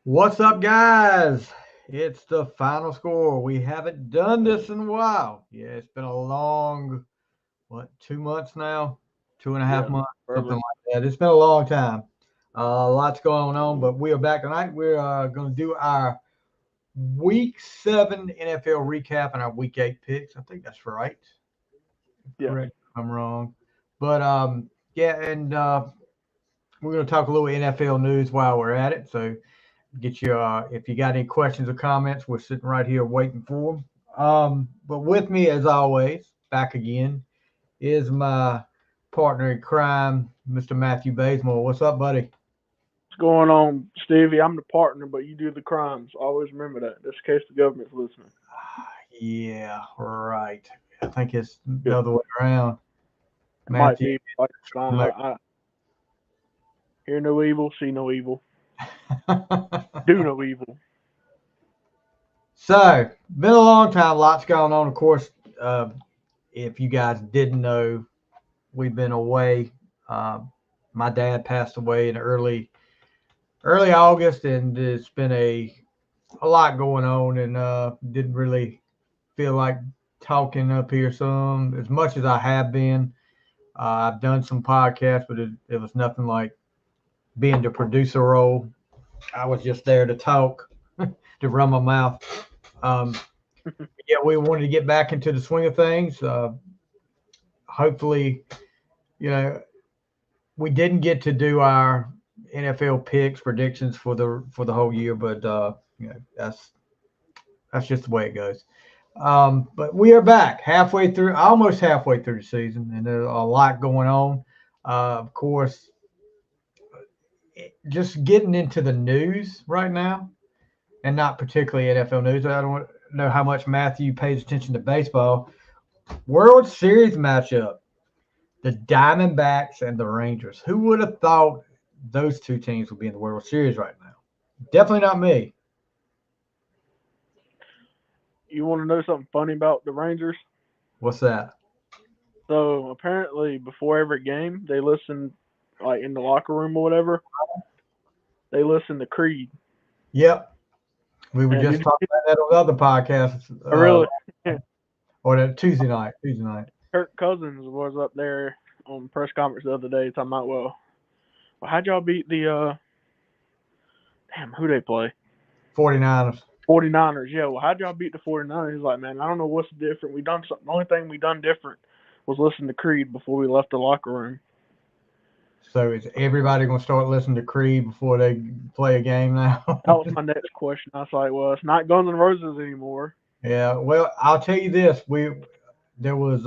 What's up, guys? It's the final score. We haven't done this in a while. Yeah, it's been a long, 2 months now? Two and a half Yeah, months, something forever. like that. It's been a long time. Lots going on, but we are back tonight. We're going to do our Week 7 NFL recap and our Week 8 picks. I think that's right. Yeah. Correct if I'm wrong. But yeah, and we're going to talk a little NFL news while we're at it. So get you if you got any questions or comments, we're sitting right here waiting for them. But with me, as always, back again is my partner in crime, Mr. Matthew Bazemore. What's up, buddy? What's going on, Stevie? I'm the partner, but you do the crimes. Always remember that, just in case the government's listening. Yeah, right. I think it's the Yeah. other way around. It might Matthew. be like fine. I hear no evil, see no evil, do no evil. So, been a long time. Lots going on. Of course, uh, if you guys didn't know, we've been away. Uh, my dad passed away in early August, and it's been a lot going on, and didn't really feel like talking up here some as much as I have been. I've done some podcasts, but it was nothing like being the producer role. I was just there to talk, to run my mouth. Um, yeah, we wanted to get back into the swing of things. Hopefully, you know, we didn't get to do our NFL picks predictions for the whole year, but that's just the way it goes. But we are back halfway through, almost halfway through the season, and there's a lot going on. Of course, just getting into the news right now, and not particularly NFL news. I don't know how much Matthew pays attention to baseball. World Series matchup: the Diamondbacks and the Rangers. Who would have thought those two teams would be in the World Series right now? Definitely not me. You want to know something funny about the Rangers? What's that? So apparently, before every game, they listen, like in the locker room or whatever. They listen to Creed. Yep, we were And just did talking you about that on the other podcasts, really? or the Tuesday night. Tuesday night. Kirk Cousins was up there on press conference the other day talking about, well, how'd y'all beat the damn, who they play? 49ers. 49ers. Yeah, well, how'd y'all beat the 49ers? He's like, man, I don't know what's different. We done something. The only thing we done different was listen to Creed before we left the locker room. So is everybody going to start listening to Creed before they play a game now? That was my next question. I was like, well, it's not Guns N' Roses anymore. Yeah. Well, I'll tell you this: there was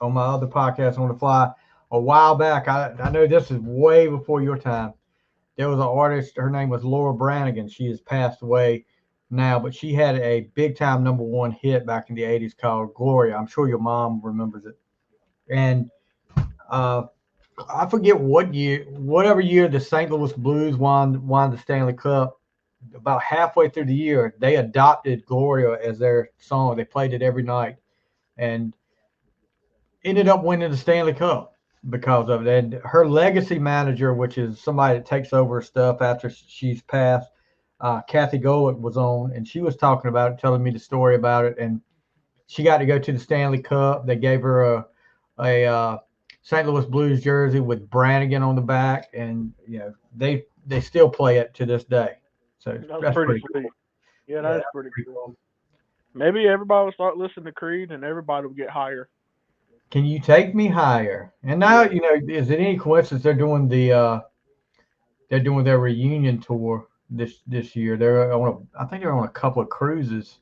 on my other podcast on the fly a while back. I know this is way before your time. There was an artist. Her name was Laura Branigan. She has passed away now, but she had a big time number one hit back in the '80s called Gloria. I'm sure your mom remembers it. And uh, I forget what year, whatever year the St. Louis Blues won the Stanley Cup. About halfway through the year, they adopted Gloria as their song. They played it every night and ended up winning the Stanley Cup because of it. And her legacy manager, which is somebody that takes over stuff after she's passed, Kathy Golick was on, and she was talking about it, telling me the story about it. And she got to go to the Stanley Cup. They gave her a St. Louis Blues jersey with Brannigan on the back, and they still play it to this day. So That's that's pretty pretty sweet. cool. Yeah, Yeah, that is that's pretty pretty cool. cool. Maybe everybody will start listening to Creed and everybody will get higher. Can you take me higher? And now Yeah. is it any coincidence they're doing their reunion tour this year? I think they're on a couple of cruises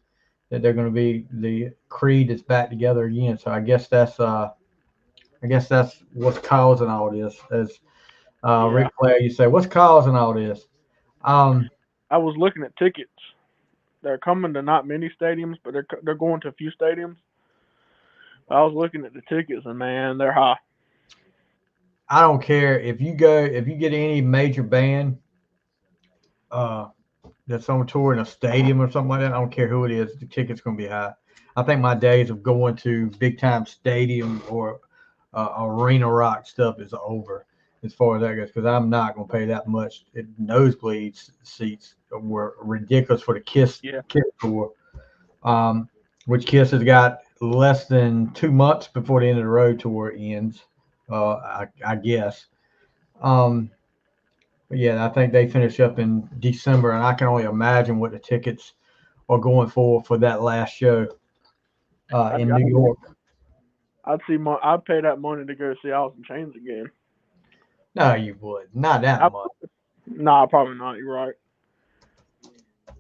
that they're going to be the Creed is back together again. So I guess that's what's causing all this. As Yeah. Ric Flair, you say, what's causing all this? Um, I was looking at tickets. They're coming to not many stadiums, but they're going to a few stadiums. I was looking at the tickets and man, they're high. I don't care if you get any major band uh, that's on tour in a stadium or something like that. I don't care who it is. The ticket's going to be high. I think my days of going to big time stadium or arena rock stuff is over. as far as that goes, because I'm not going to pay that much. Nosebleed seats were ridiculous for the Kiss tour, which Kiss has got less than 2 months before the end of the road tour ends, I guess. But yeah, I think they finish up in December, and I can only imagine what the tickets are going for that last show in New York. I'd pay that money to go see Alice in Chains again. No, you would not that much. Nah, probably not. You're right.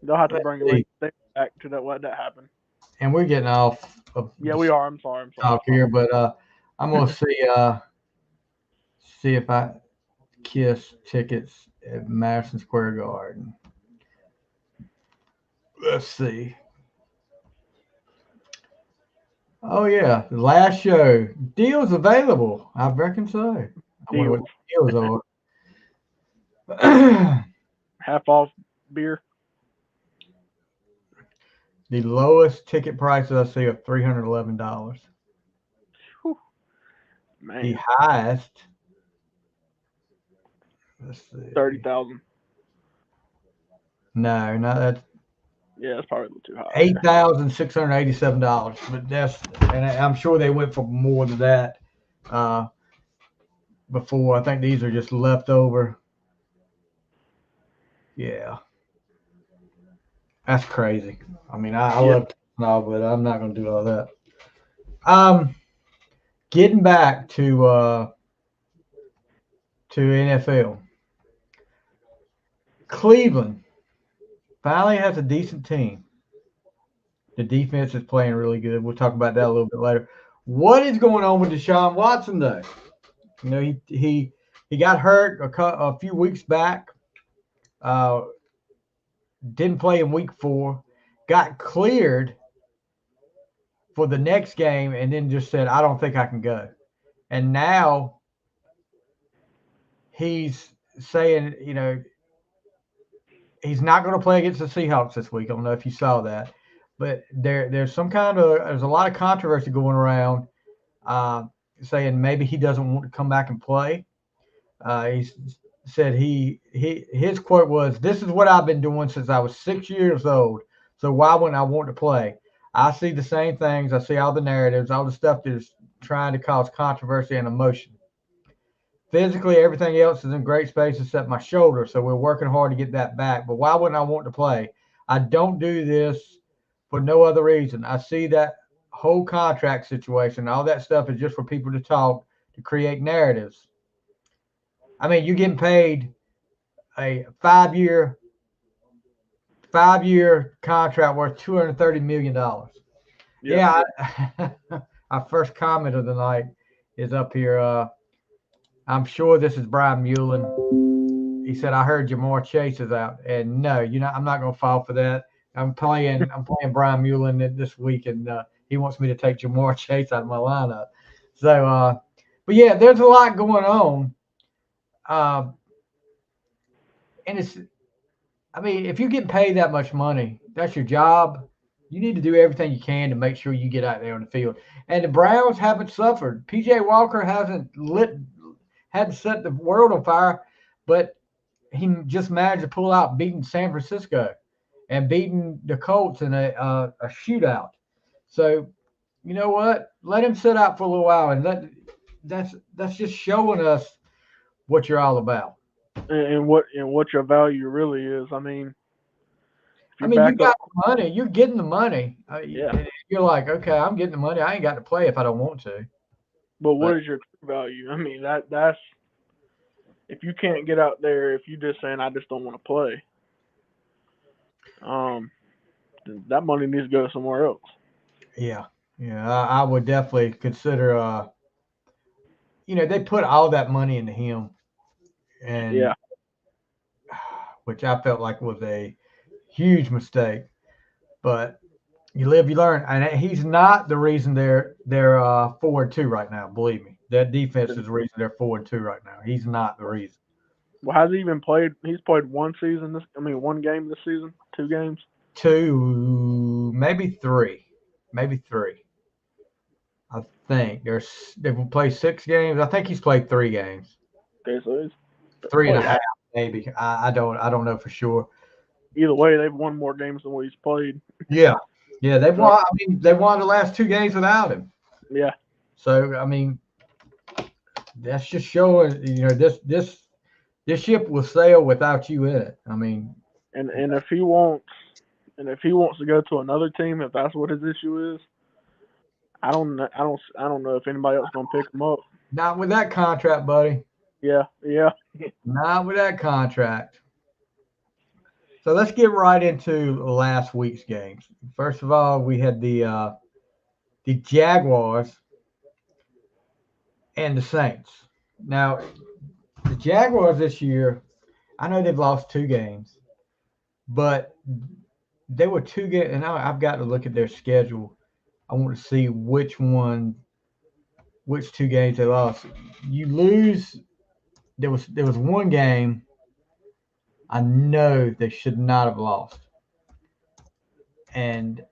They'll have to bring Lane Staley back to let that happen. And we're getting off. Yeah, we are. I'm sorry. Talk here, but I'm gonna see if I Kiss tickets at Madison Square Garden. Let's see. Oh yeah, the last show. Deals available. I reckon so. I wonder what the deals are. Half off beer. The lowest ticket prices I see are $311. Man. The highest. Let's see. 30,000. No, not that. Yeah, that's probably a little too high. $8,687, but and I'm sure they went for more than that before. I think these are just leftover. Yeah, that's crazy. I mean, I love no, but I'm not going to do all that. Getting back to NFL, Cleveland finally has a decent team. The defense is playing really good. We'll talk about that a little bit later. What is going on with Deshaun Watson, though? You know, he got hurt a few weeks back. Didn't play in week 4. Got cleared for the next game, and then just said, "I don't think I can go." And now he's saying, you know, he's not going to play against the Seahawks this week. I don't know if you saw that. But there's a lot of controversy going around saying maybe he doesn't want to come back and play. He said his quote was, "This is what I've been doing since I was 6 years old. So why wouldn't I want to play? I see the same things. I see all the narratives, all the stuff that is trying to cause controversy and emotion. Physically, everything else is in great space except my shoulder. So we're working hard to get that back. But why wouldn't I want to play? I don't do this for no other reason. I see that whole contract situation, all that stuff is just for people to talk, to create narratives. I mean, you're getting paid a 5-year contract worth $230 million. Yeah. Our first comment of the night is up here. I'm sure this is Brian Mullen. He said, "I heard Ja'Marr Chase is out." And no, I'm not going to fall for that. I'm playing Brian Mullen this week, and he wants me to take Ja'Marr Chase out of my lineup. So, but yeah, there's a lot going on. And I mean, if you get paid that much money, that's your job. You need to do everything you can to make sure you get out there on the field. And the Browns haven't suffered. P.J. Walker hadn't set the world on fire, but he just managed to pull out beating San Francisco and beating the Colts in a shootout. So, you know what? Let him sit out for a little while, and that's just showing us what you're all about. And what your value really is. I mean, you got the money. You're getting the money. You're like, okay, I'm getting the money. I ain't got to play if I don't want to. But what is your value? I mean, that's if you can't get out there, if you're just saying I just don't want to play, that money needs to go somewhere else. Yeah. I would definitely consider. They put all that money into him, and which I felt like was a huge mistake. But you live, you learn, and he's not the reason they're 4-2 right now. Believe me, that defense is the reason they're 4-2 right now. He's not the reason. Well, has he even played? He's played one game this season, 2 games. 2, maybe 3. I think they've played 6 games. I think he's played 3 games. Okay, so it's 3.5 maybe. I don't know for sure. Either way, they've won more games than what he's played. Yeah, they've won. I mean, they won the last 2 games without him. Yeah. So I mean, that's just showing. This ship will sail without you in it. I mean, and if he wants to go to another team, if that's what his issue is, I don't know if anybody else gonna pick him up. Not with that contract, buddy. Yeah. Not with that contract. So let's get right into last week's games. First of all, we had the Jaguars and the Saints. Now, the Jaguars this year, I know they've lost 2 games, but they were 2 games, and I've got to look at their schedule. I want to see which 2 games they lost. You lose. There was 1 game I know they should not have lost. And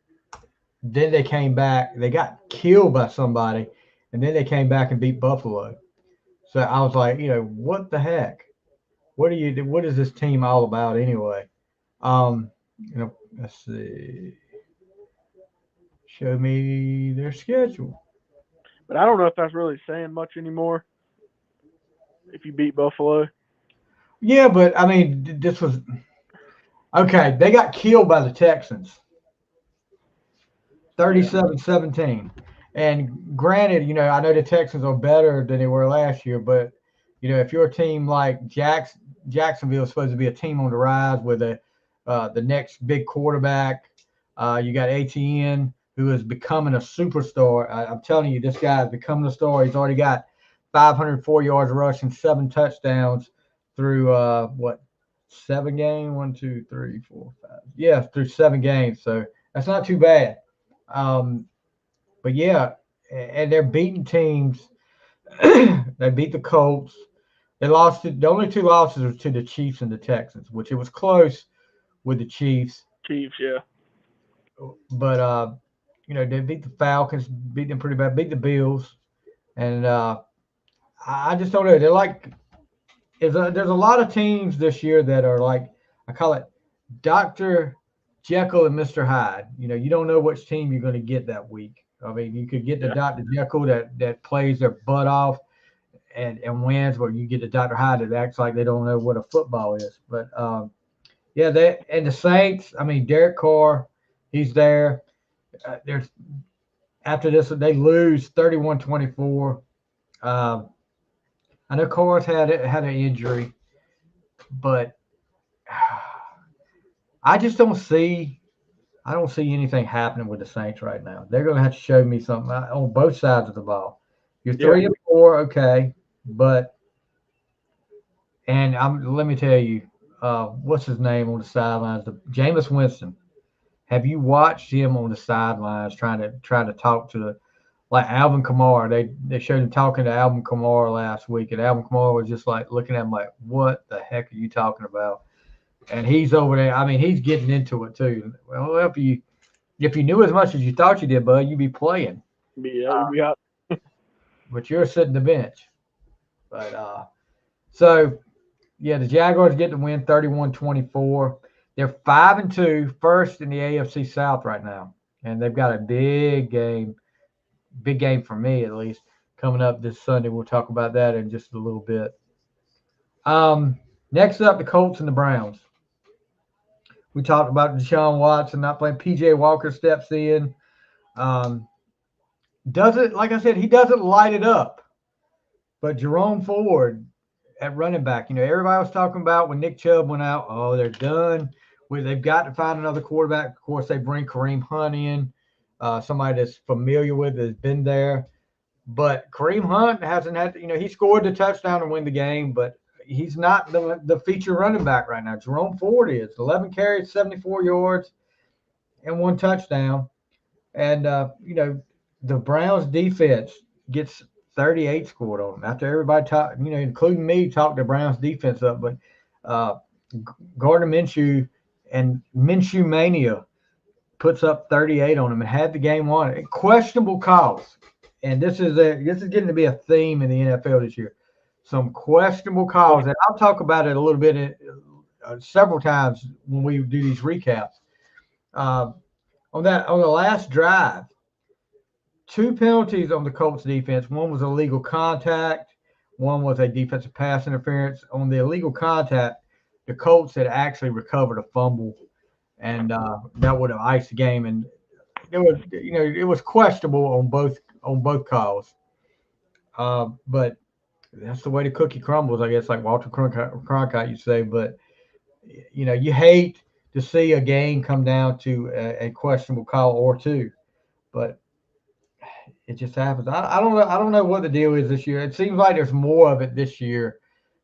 then they came back. They got killed by somebody, and then they came back and beat Buffalo. So I was like, what the heck? What is this team all about anyway? Let's see. Show me their schedule. But I don't know if that's really saying much anymore. If you beat Buffalo. Yeah, but I mean, this was okay. They got killed by the Texans, 37-17. And granted, I know the Texans are better than they were last year, but if you're a team like Jacksonville is supposed to be a team on the rise with the next big quarterback, you got ATN, who is becoming a superstar. I'm telling you, this guy is becoming a star. He's already got 504 yards rushing, 7 touchdowns through 7 games? 1, 2, 3, 4, 5. Yeah, through 7 games. So that's not too bad. But yeah, and they're beating teams. They beat the Colts. They lost. The only 2 losses were to the Chiefs and the Texans, which it was close with the Chiefs. Yeah. But they beat the Falcons, beat them pretty bad, beat the Bills, and I just don't know. They're like, there's a lot of teams this year that are like, I call it Dr. Jekyll and Mr. Hyde. You don't know which team you're going to get that week. I mean, you could get the Dr. Jekyll that plays their butt off and wins, or you get the Dr. Hyde that acts like they don't know what a football is. But and the Saints. I mean, Derek Carr, he's there. After this, they lose 31-24. I know Carr's had an injury, but I just don't see anything happening with the Saints right now. They're going to have to show me something on both sides of the ball. You're 3-4, okay, but let me tell you, what's his name on the sidelines? Jameis Winston. Have you watched him on the sidelines trying to talk to like Alvin Kamara? They showed him talking to Alvin Kamara last week, and Alvin Kamara was just like looking at him like, "What the heck are you talking about?" And he's over there. I mean, he's getting into it too. Well, if you knew as much as you thought you did, bud, you'd be playing. Yeah. But you're sitting the bench. But so yeah, the Jaguars get the win, 31-24. They're 5-2, first in the AFC South right now, and they've got a big game for me at least, coming up this Sunday. We'll talk about that in just a little bit. Next up, the Colts and the Browns. We talked about Deshaun Watson not playing. PJ Walker steps in. Like I said, he doesn't light it up. But Jerome Ford at running back, everybody was talking about when Nick Chubb went out, oh, they're done. They've got to find another quarterback. Of course, they bring Kareem Hunt in, somebody that's familiar with, has been there. But Kareem Hunt hasn't had, he scored the touchdown to win the game, but he's not the feature running back right now. Jerome Ford is 11 carries, 74 yards, and 1 touchdown. And, the Browns defense gets 38 scored on them after everybody talked, including me, talked the Browns defense up. But Gardner Minshew and Minshew Mania puts up 38 on them and had the game won. Questionable calls. And this is getting to be a theme in the NFL this year. some questionable calls, and I'll talk about it a little bit several times when we do these recaps. Uh, on the last drive, 2 penalties on the Colts defense. One was illegal contact. One was a defensive pass interference. On the illegal contact, the Colts had actually recovered a fumble, and that would have iced the game. And it was questionable on both calls. But that's the way the cookie crumbles, I guess, like Walter Cronkite used to say. But you hate to see a game come down to a questionable call or two, but it just happens. I don't know. I don't know what the deal is this year. It seems like there's more of it this year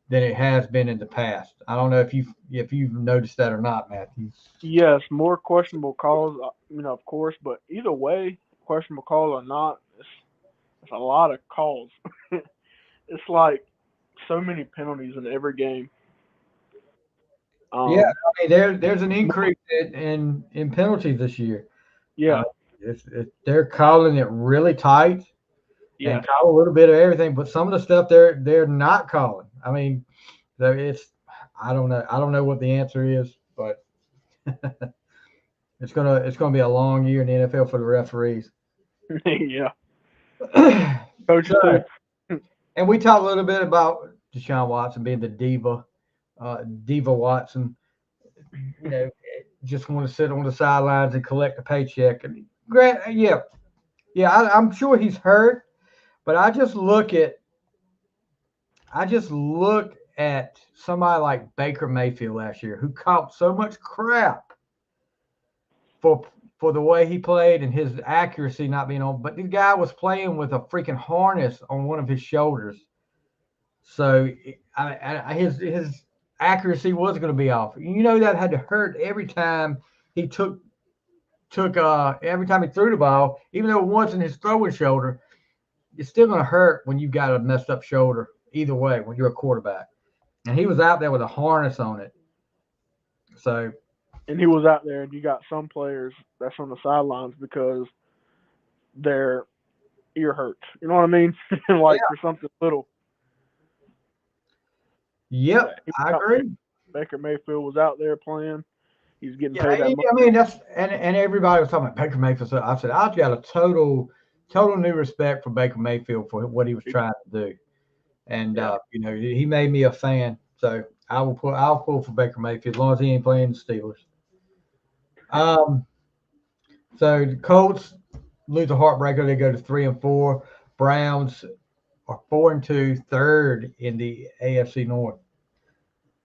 than it has been in the past. I don't know if you've noticed that or not, Matthew. Yes, more questionable calls, of course, but either way, questionable call or not, it's a lot of calls. It's like so many penalties in every game. Yeah, I mean there's an increase in penalties this year. Yeah, They're calling it really tight yeah. and call a little bit of everything, but some of the stuff they're not calling. I mean, it's I don't know. I don't know what the answer is, but it's gonna be a long year in the NFL for the referees. Yeah. Coach, and we talked a little bit about Deshaun Watson being the diva Watson. Just want to sit on the sidelines and collect a paycheck. And yeah, I'm sure he's hurt, but I just look at somebody like Baker Mayfield last year, who caught so much crap for the way he played and his accuracy not being on. But the guy was playing with a freaking harness on one of his shoulders, so his accuracy was going to be off. That had to hurt every time he every time he threw the ball, even though it wasn't his throwing shoulder. It's still going to hurt when you've got a messed up shoulder. Either way, when you're a quarterback, and he was out there with a harness on it. So, and he was out there, and you got some players that's on the sidelines because their ear hurts. You know what I mean? For something little. Yep, I agree. Baker Mayfield was out there playing. He's getting paid that much. I mean, that's and everybody was talking about Baker Mayfield. So I said I've got a total new respect for Baker Mayfield for what he was trying to do. And he made me a fan, so I'll pull for Baker Mayfield as long as he ain't playing the Steelers. So the Colts lose a heartbreaker. They go to 3-4. Browns are 4-2, third in the AFC North.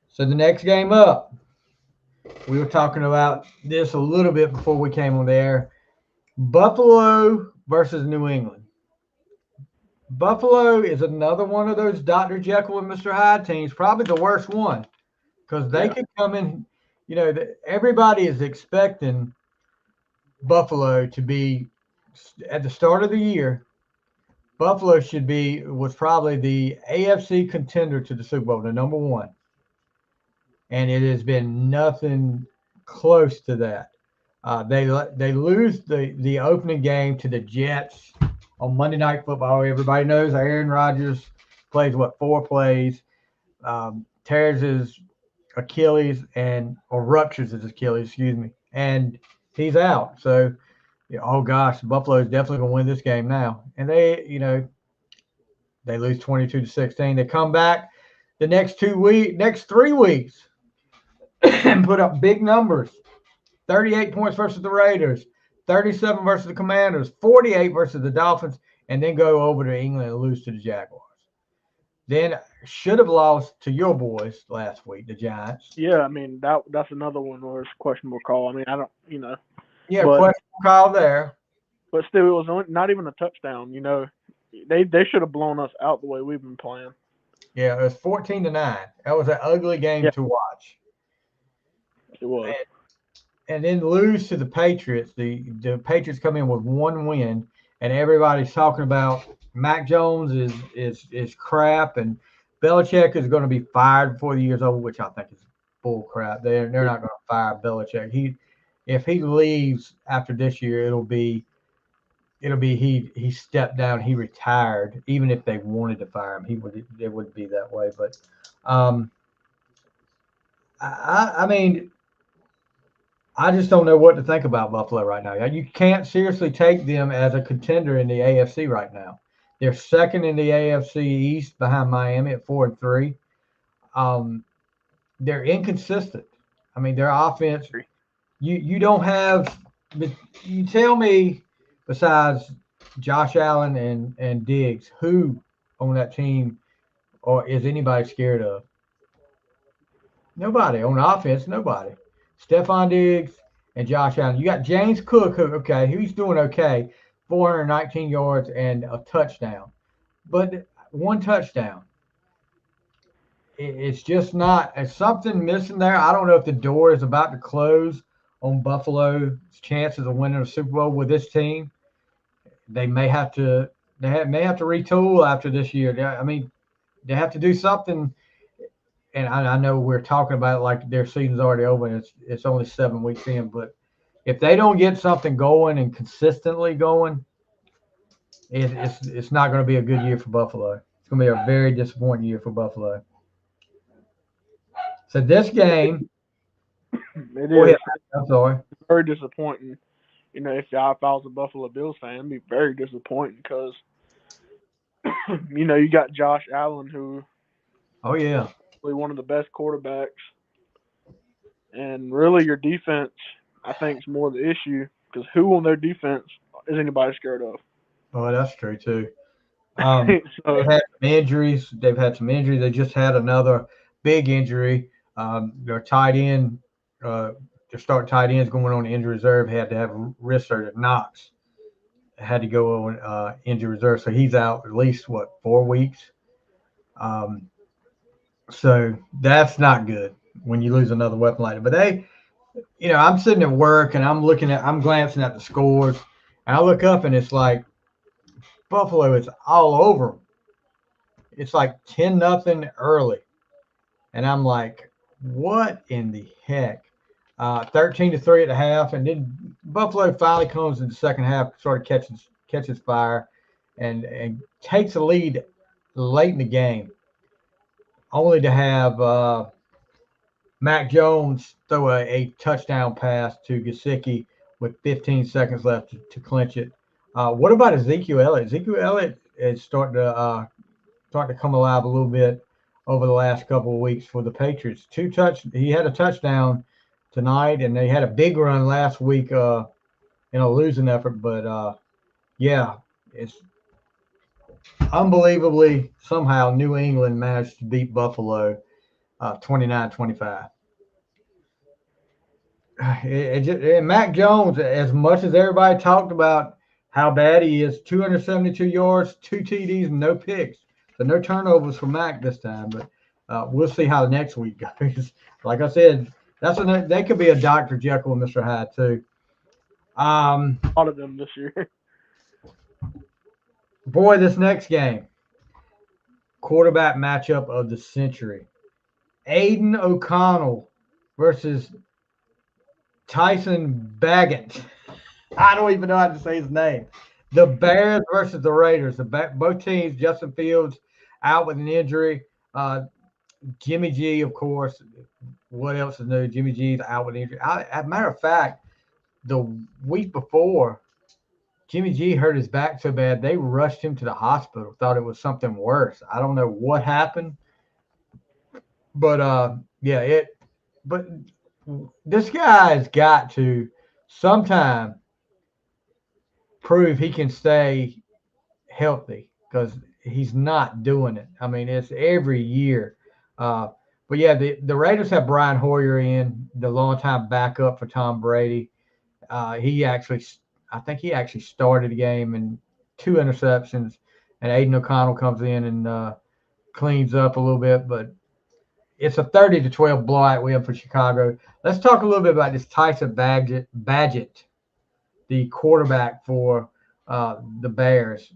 So the next game up, we were talking about this a little bit before we came on the air. Buffalo versus New England. Buffalo is another one of those Dr. Jekyll and Mr. Hyde teams, probably the worst one, because they could come in. Everybody is expecting Buffalo to be at the start of the year. Buffalo was probably the AFC contender to the Super Bowl, the number one, and it has been nothing close to that. They lose the opening game to the Jets on Monday Night Football. Everybody knows Aaron Rodgers plays 4 plays, tears his Achilles or ruptures his Achilles, excuse me, and he's out. So, oh gosh, Buffalo is definitely going to win this game now. And they lose 22-16. They come back the next 3 weeks and put up big numbers. 38 points versus the Raiders, 37 versus the Commanders, 48 versus the Dolphins, and then go over to England and lose to the Jaguars. Then should have lost to your boys last week, the Giants. Yeah, I mean that's another one where it's a questionable call. I mean, I don't, Yeah, questionable call there. But still, it was not even a touchdown. They should have blown us out the way we've been playing. Yeah, it was 14-9. That was an ugly game to watch. It was. And then lose to the Patriots. The Patriots come in with 1 win, and everybody's talking about Mac Jones is crap, and Belichick is going to be fired before the year's over, which I think is bull crap. They're not going to fire Belichick. If he leaves after this year, it'll be it'll be he stepped down, he retired. Even if they wanted to fire him, it wouldn't be that way. But I mean, I just don't know what to think about Buffalo right now. You can't seriously take them as a contender in the AFC right now. They're second in the AFC East behind Miami at 4-3. They're inconsistent. I mean, their offense. You don't have. You tell me, besides Josh Allen and Diggs, who on that team or is anybody scared of? Nobody on offense. Nobody. Stephon Diggs and Josh Allen. You got James Cook, he's doing okay, 419 yards and a touchdown, but one touchdown. It's just not. It's something missing there. I don't know if the door is about to close on Buffalo's chances of winning a Super Bowl with this team. They may have to. May have to retool after this year. I mean, they have to do something. And I know we're talking about it like their season's already over and it's only 7 weeks in, but if they don't get something going and consistently going, it's not going to be a good year for Buffalo. It's going to be a very disappointing year for Buffalo. So this game, it is. I'm sorry. It's very disappointing. If I was a Buffalo Bills fan, it'd be very disappointing because, you got Josh Allen, who, oh yeah, one of the best quarterbacks, and really your defense, I think, is more the issue because who on their defense is anybody scared of? Oh, that's true too. They've had some injuries. They just had another big injury. Their tight end, their start tight ends going on injury reserve had to have wrist surgery. Knox had to go on injury reserve, so he's out at least 4 weeks. So that's not good when you lose another weapon like that. But they, I'm sitting at work and I'm glancing at the scores, and I look up and it's like Buffalo is all over them. It's like 10-0 early. And I'm like, what in the heck? 13-3 at the half. And then Buffalo finally comes in the second half, sort of catches fire and takes a lead late in the game, only to have Mac Jones throw a touchdown pass to Gesicki with 15 seconds left to clinch it. What about Ezekiel Elliott? Ezekiel Elliott is starting to come alive a little bit over the last couple of weeks for the Patriots. He had a touchdown tonight, and they had a big run last week in a losing effort. But yeah, it's unbelievably somehow New England managed to beat Buffalo 29-25. And Mac Jones, as much as everybody talked about how bad he is, 272 yards, 2 TDs, and no picks. So no turnovers for Mac this time, but we'll see how next week goes. Like I said, they could be a Dr. Jekyll and Mr. Hyde too. A lot of them this year. Boy, this next game, quarterback matchup of the century. Aiden O'Connell versus Tyson Bagent. I don't even know how to say his name. The Bears versus the Raiders. Both teams, Justin Fields out with an injury. Jimmy G, of course. What else is new? Jimmy G's out with an injury. As a matter of fact, the week before, Jimmy G hurt his back so bad, they rushed him to the hospital, thought it was something worse. I don't know what happened. But, but this guy has got to sometime prove he can stay healthy because he's not doing it. I mean, it's every year. But yeah, the Raiders have Brian Hoyer in, the longtime backup for Tom Brady. I think he actually started the game and 2 interceptions, and Aiden O'Connell comes in and cleans up a little bit, but it's a 30-12 blowout win for Chicago. Let's talk a little bit about this Tyson Bagent, the quarterback for the Bears.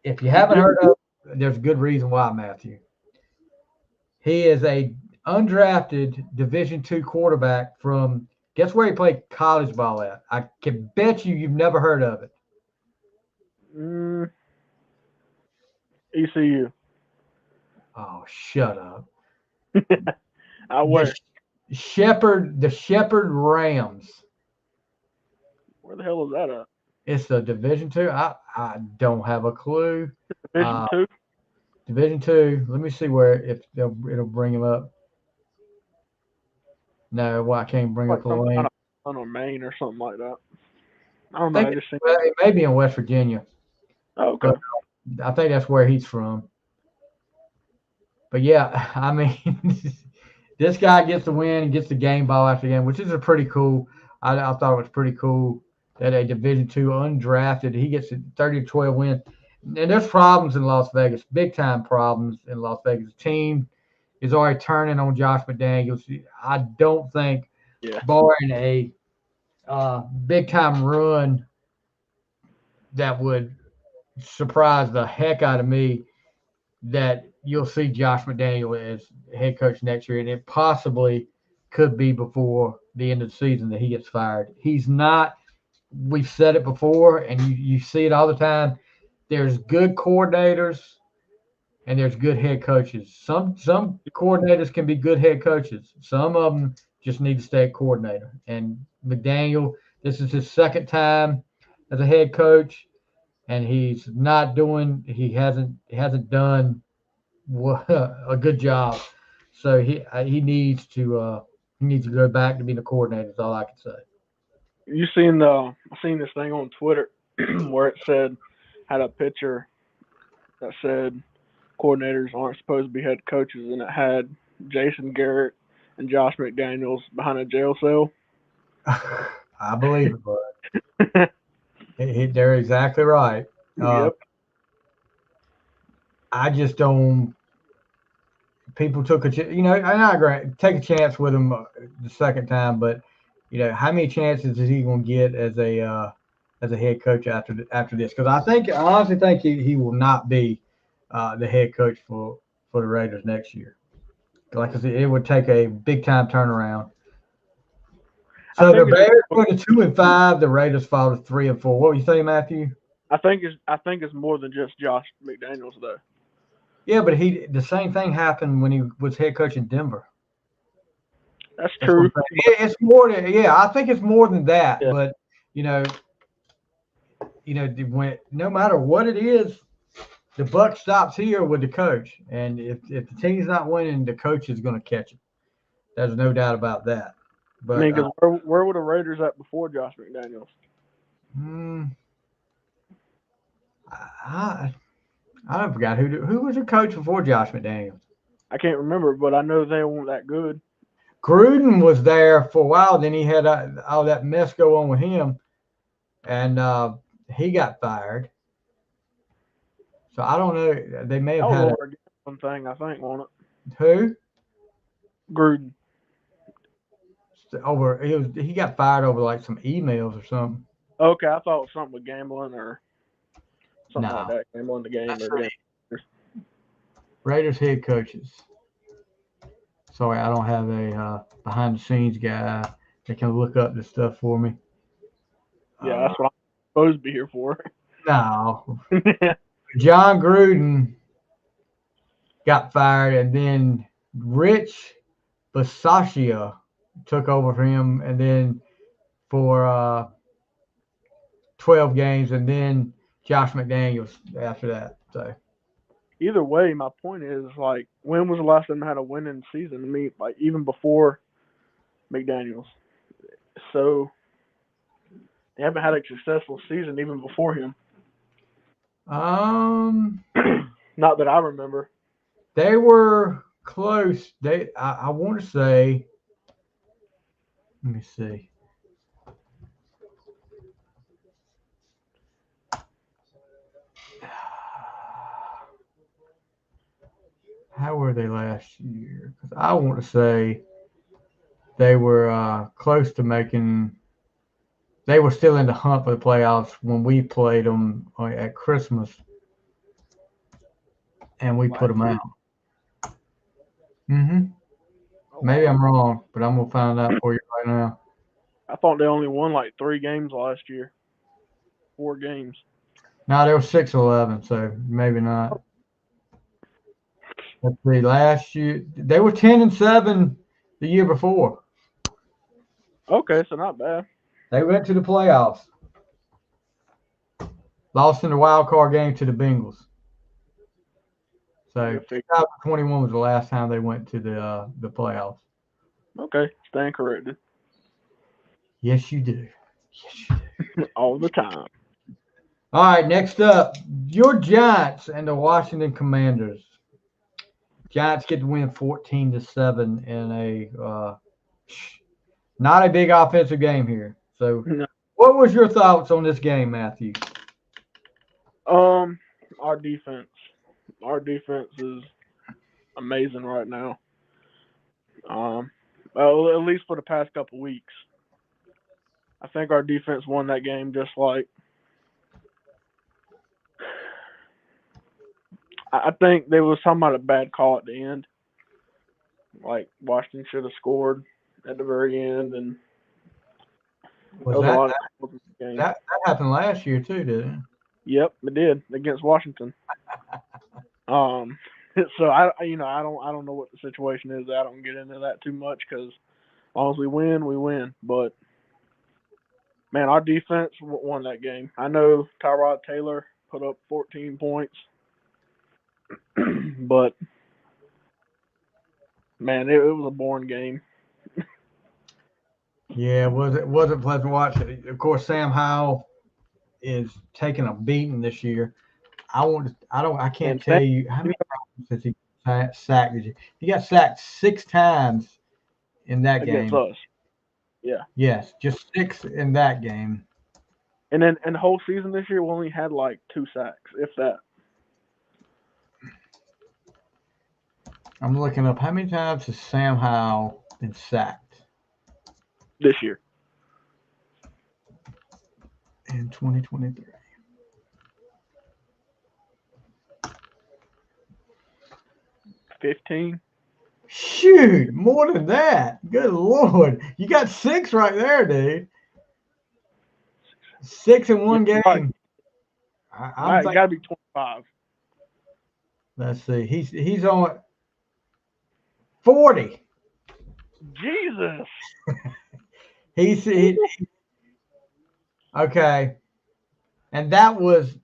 If you haven't heard of him, there's a good reason why, Matthew. He is a undrafted Division II quarterback from, guess where he played college ball at? I can bet you've never heard of it. ECU. Oh, shut up. I wear. The Shepherd Rams. Where the hell is that at? It's a Division Two. I don't have a clue. Division two. Division Two. Let me see where if it'll bring him up. No, well, I can't bring Like up the some link. kind of on Maine or something like that. I don't I know. I think just seen. it may be in West Virginia. Oh, okay. But I think that's where he's from. But yeah, I mean, this guy gets the win and gets the game ball after game, which is a pretty cool. I thought it was pretty cool that a Division two undrafted he gets a 30-12 win. And there's problems in Las Vegas, big time problems in Las Vegas. The team is already turning on Josh McDaniels. I don't think, barring a big time run that would surprise the heck out of me, that you'll see Josh McDaniel as head coach next year, and it possibly could be before the end of the season that he gets fired. He's not. We've said it before, and you see it all the time. There's good coordinators and there's good head coaches. Some coordinators can be good head coaches. Some of them just need to stay a coordinator. And McDaniel, this is his second time as a head coach, and he's not doing. He hasn't done a good job. So he needs to go back to being a coordinator. Is all I can say. You seen this thing on Twitter where it said had a picture that said coordinators aren't supposed to be head coaches, and it had Jason Garrett and Josh McDaniels behind a jail cell. I believe it, bud. They're exactly right. Yep. I just don't. People took and I agree. Take a chance with him the second time, but how many chances is he going to get as a head coach after this? Because I honestly think he will not be the head coach for the Raiders next year. Like I said, it would take a big time turnaround. So the Bears went to 2-5. The Raiders fall to 3-4. What were you saying, Matthew? I think it's more than just Josh McDaniels though. Yeah, but the same thing happened when he was head coach in Denver. That's true. It's more than I think it's more than that. Yeah. But when no matter what it is, the buck stops here with the coach, and if the team's not winning, the coach is going to catch it. There's no doubt about that. But I mean, because where were the Raiders at before Josh McDaniels? I forgot who was the coach before Josh McDaniels. I can't remember, but I know they weren't that good. Gruden was there for a while. Then he had all that mess go on with him, and he got fired. So I don't know. They may have had one thing. I think on it. Who? Gruden. He got fired over like some emails or something. Okay, I thought it was something with gambling or something like that. Gambling the game or gambling. Raiders head coaches. Sorry, I don't have a behind the scenes guy that can look up this stuff for me. Yeah, that's what I'm supposed to be here for. No. John Gruden got fired, and then Rich Bisaccia took over for him, and then for 12 games, and then Josh McDaniels after that. So either way, my point is, like, when was the last time they had a winning season? I mean, like, even before McDaniels. So they haven't had a successful season even before him. Not that I remember. They were close. I want to say. Let me see. How were they last year? Because I want to say they were close to making. They were still in the hunt for the playoffs when we played them at Christmas, and we put them out. Maybe I'm wrong, but I'm gonna find out for you right now. I thought they only won like 3 games last year. 4 games. No, they were 6-11, so maybe not. Let's see. Last year they were 10-7 the year before. Okay, so not bad. They went to the playoffs. Lost in the wild card game to the Bengals. So Good pick. 2021 was the last time they went to the playoffs. Okay, stand corrected. Yes, you do. Yes, you do. All the time. All right, next up, your Giants and the Washington Commanders. Giants get to win 14-7 in a not a big offensive game here. So, No. what was your thoughts on this game, Matthew? Our defense. Our defense is amazing right now. Well, at least for the past couple weeks. I think our defense won that game just like I think there was some about a bad call at the end. Like Washington should have scored at the very end, and Was there was a that lot of calls in the game. that happened last year too, didn't it? Yep, it did against Washington. Um, so I don't know what the situation is. I don't get into that too much because as long as we win, we win. But man, our defense won that game. I know Tyrod Taylor put up 14 points, but man, it was a boring game. Yeah, it wasn't pleasant to watch. Of course, Sam Howell is taking a beating this year. I can't And tell you how many times has he sacked this year. He got sacked 6 times in that against game. us, yeah. Yes, just 6 in that game. And then in the whole season this year, we only had like 2 sacks, if that. I'm looking up how many times has Sam Howell been sacked This year. in 2023. $15. Shoot, more than that. Good Lord. You got 6 right there, dude. 6 in one game. Right. I'm Right, it thinking, got to be 25. let's see. He's on 40. Jesus. He okay. And that was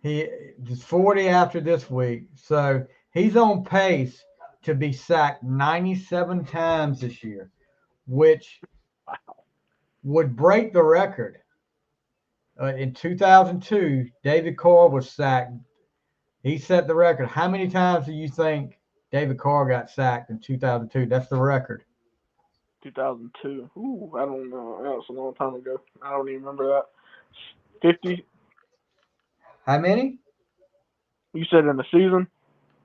he just 40 after this week. So he's on pace to be sacked 97 times this year, which would break the record. In 2002, David Carr was sacked. He set the record. How many times do you think David Carr got sacked in 2002? That's the record. 2002. Ooh, I don't know. That was a long time ago. I don't even remember that. 50. How many? You said in the season?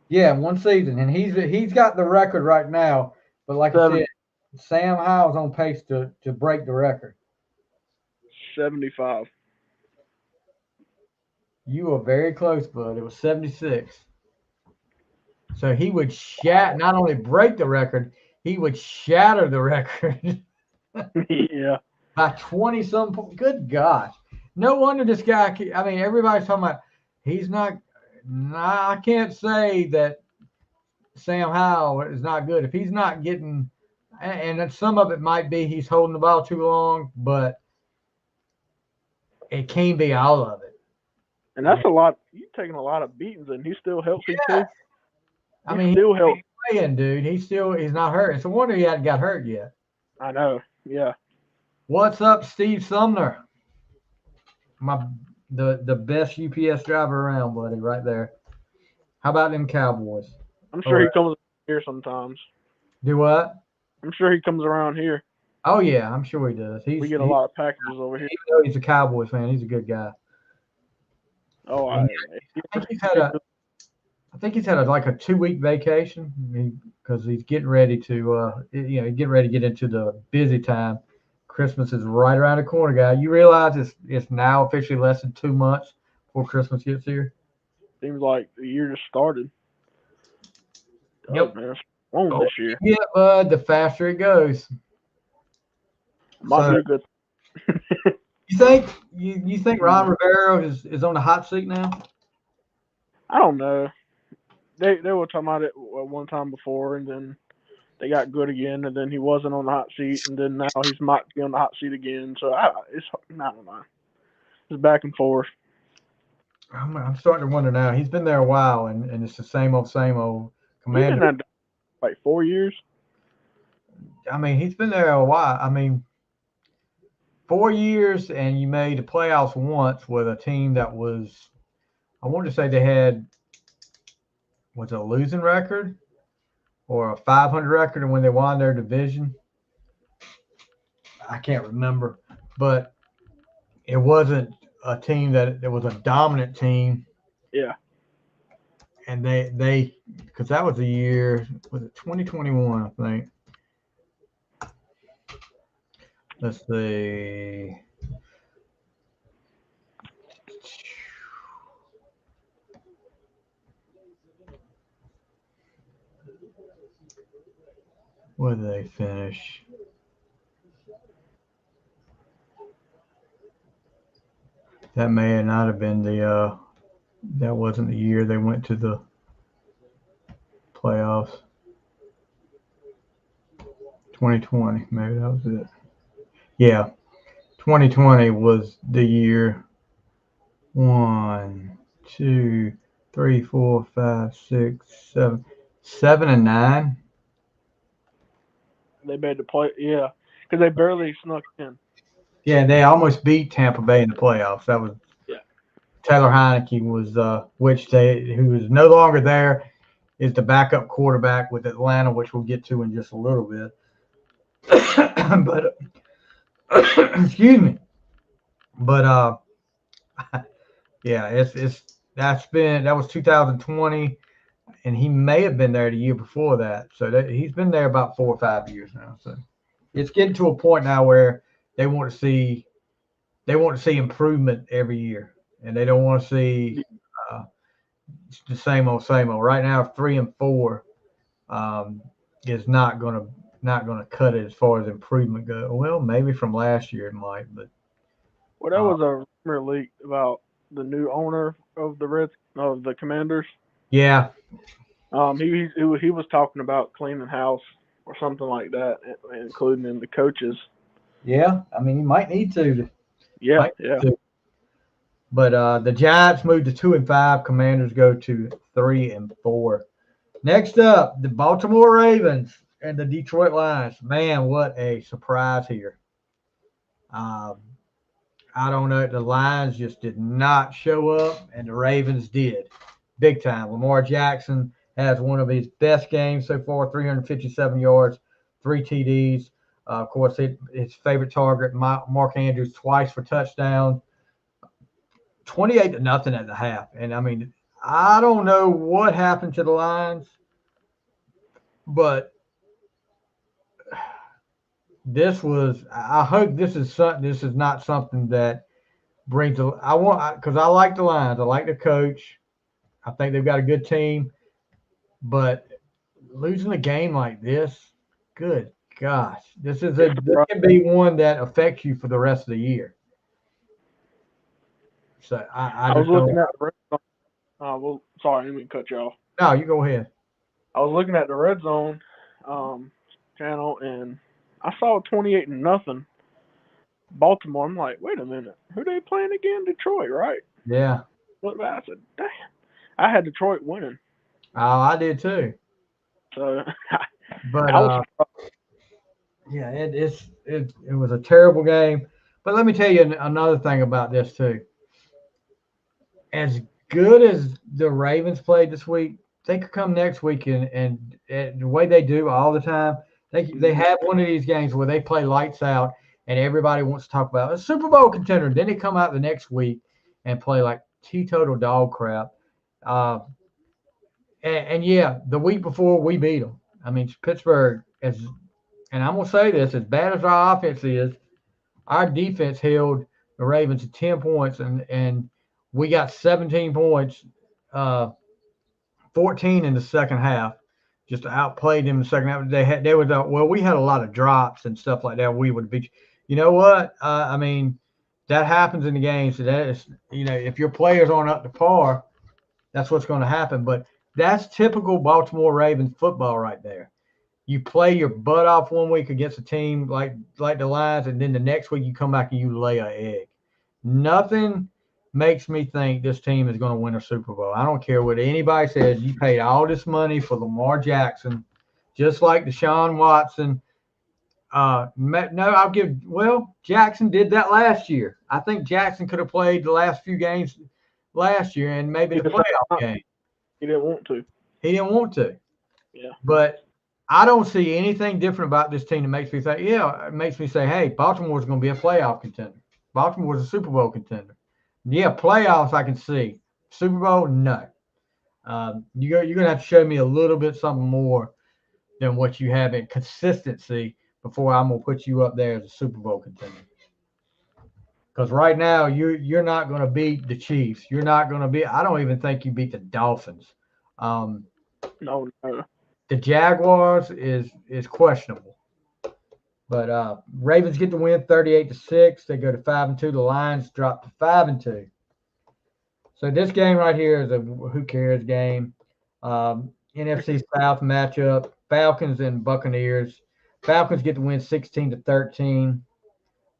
Yeah, one season, and he's got the record right now. But like 7, I said, Sam Howell's on pace to break the record. 75. You were very close, bud. It was 76. So he would not only break the record, he would shatter the record Yeah. by 20 some points. Good gosh. No wonder this guy, I mean, everybody's talking about he's not, nah, I can't say that Sam Howell is not good. If he's not getting, and some of it might be he's holding the ball too long, but it can't be all of it. And that's a lot. You're taking a lot of beatings, and he's still healthy, too. I mean, still healthy. He's playing, dude. He's not hurt. It's a wonder he hadn't got hurt yet. I know. Yeah. What's up, Steve Sumner? The best UPS driver around, buddy, right there. How about them Cowboys? I'm sure he comes here sometimes. Do what? I'm sure he comes around here. Oh yeah, I'm sure he does. We get a lot of packages over here. Even though he's a Cowboys fan, he's a good guy. Oh, I think he's had like a 2-week vacation because he's getting ready to get into the busy time. Christmas is right around the corner, guy. You realize it's now officially less than 2 months before Christmas gets here. Seems like the year just started. Yep. Oh, man, it's long this year. Yeah, bud. The faster it goes. Might be a good. You think Ron Rivera is on the hot seat now? I don't know. They were talking about it one time before, and then they got good again, and then he wasn't on the hot seat, and then now he's might be on the hot seat again. So I don't know. It's back and forth. I'm starting to wonder now. He's been there a while, and it's the same old He's been Commander. there like 4 years. I mean, he's been there a while. I mean, 4 years, and you made the playoffs once with a team that was. I want to say they had was it a losing record or a 500 record, and when they won their division, I can't remember, but it wasn't a team that it was a dominant team. Yeah. And they because that was the year, was it 2021, I think. Let's see. Where did they finish? That may not have been the that wasn't the year they went to the playoffs. 2020, maybe that was it. Yeah, 2020 was the year. 1, 2, 3, 4, 5, 6, 7, 7 and 9. They made the play. Yeah, because they barely snuck in. Yeah, they almost beat Tampa Bay in the playoffs. That was Yeah. Taylor Heineke was who is no longer there, is the backup quarterback with Atlanta, which we'll get to in just a little bit. But excuse me. But yeah, that was 2020, and he may have been there the year before that. So he's been there about 4 or 5 years now. So it's getting to a point now where they want to see improvement every year, and they don't want to see uh, the same old same old. Right now, 3-4 is not gonna cut it as far as improvement goes. Well, maybe from last year it might, but Well, that was a rumor leak about the new owner of the Commanders. yeah, He was talking about cleaning house or something like that, including in the coaches. yeah. I mean, you might need to. Yeah, Might yeah. need to. But the Giants moved to 2-5. Commanders go to 3-4. Next up, the Baltimore Ravens and the Detroit Lions. Man, what a surprise here. Um, I don't know. The Lions just did not show up, and the Ravens did. Big time. Lamar Jackson has one of his best games so far, 357 yards, 3 TDs. Of course, his favorite target, Mark Andrews, twice for touchdown. 28-0 at the half. And I mean, I don't know what happened to the Lions, but I hope this is not something that brings because I like the Lions. I like the coach. I think they've got a good team, but losing a game like this, good gosh, this can be one that affects you for the rest of the year. So I was just looking don't. at the red zone. Well, sorry, I didn't mean to cut you off. No, you go ahead. I was looking at the red zone channel, and I saw 28-0 Baltimore. I'm like, wait a minute, who they playing again? Detroit, right? Yeah. Look back, I said, damn, I had Detroit winning. Oh, I did too. So But I was yeah, it was a terrible game. But let me tell you another thing about this too. As good as the Ravens played this week, they could come next week and the way they do all the time, they have one of these games where they play lights out and everybody wants to talk about a Super Bowl contender. Then they come out the next week and play like teetotal dog crap. Uh, and yeah, the week before we beat them. I mean, Pittsburgh and I'm gonna say this: as bad as our offense is, our defense held the Ravens to 10 points, and we got 17 points, uh, 14 in the second half. Just outplayed them in the second half. We had a lot of drops and stuff like that. We would be, you know what? I mean, that happens in the game. So that is, if your players aren't up to par, that's what's going to happen. But that's typical Baltimore Ravens football right there. You play your butt off one week against a team like the Lions, and then the next week you come back and you lay an egg. Nothing makes me think this team is going to win a Super Bowl. I don't care what anybody says. You paid all this money for Lamar Jackson, just like Deshaun Watson. Jackson did that last year. I think Jackson could have played the last few games last year and maybe the playoff game. He didn't want to. Yeah. But I don't see anything different about this team that makes me think, it makes me say, hey, Baltimore's going to be a playoff contender. Baltimore's a Super Bowl contender. Yeah, playoffs I can see. Super Bowl, no. You're going to have to show me a little bit something more than what you have in consistency before I'm going to put you up there as a Super Bowl contender. Because right now, you're not going to beat the Chiefs. You're not going to be – I don't even think you beat the Dolphins. No. The Jaguars is questionable. But Ravens get the win 38-6. They go to 5-2. The Lions drop to 5-2. So this game right here is a who cares game. NFC South matchup. Falcons and Buccaneers. Falcons get the win 16-13.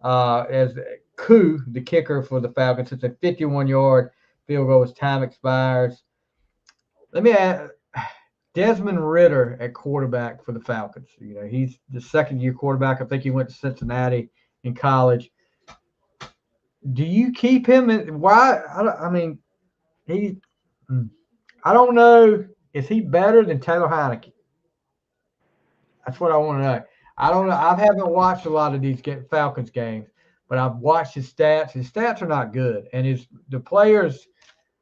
As Koo, the kicker for the Falcons, it's a 51-yard field goal as time expires. Let me add Desmond Ridder at quarterback for the Falcons. He's the second-year quarterback. I think he went to Cincinnati in college. Do you keep him? Why? I don't know. Is he better than Taylor Heineke? That's what I want to know. I don't know. I haven't watched a lot of these Falcons games, but I've watched his stats. His stats are not good, and the players.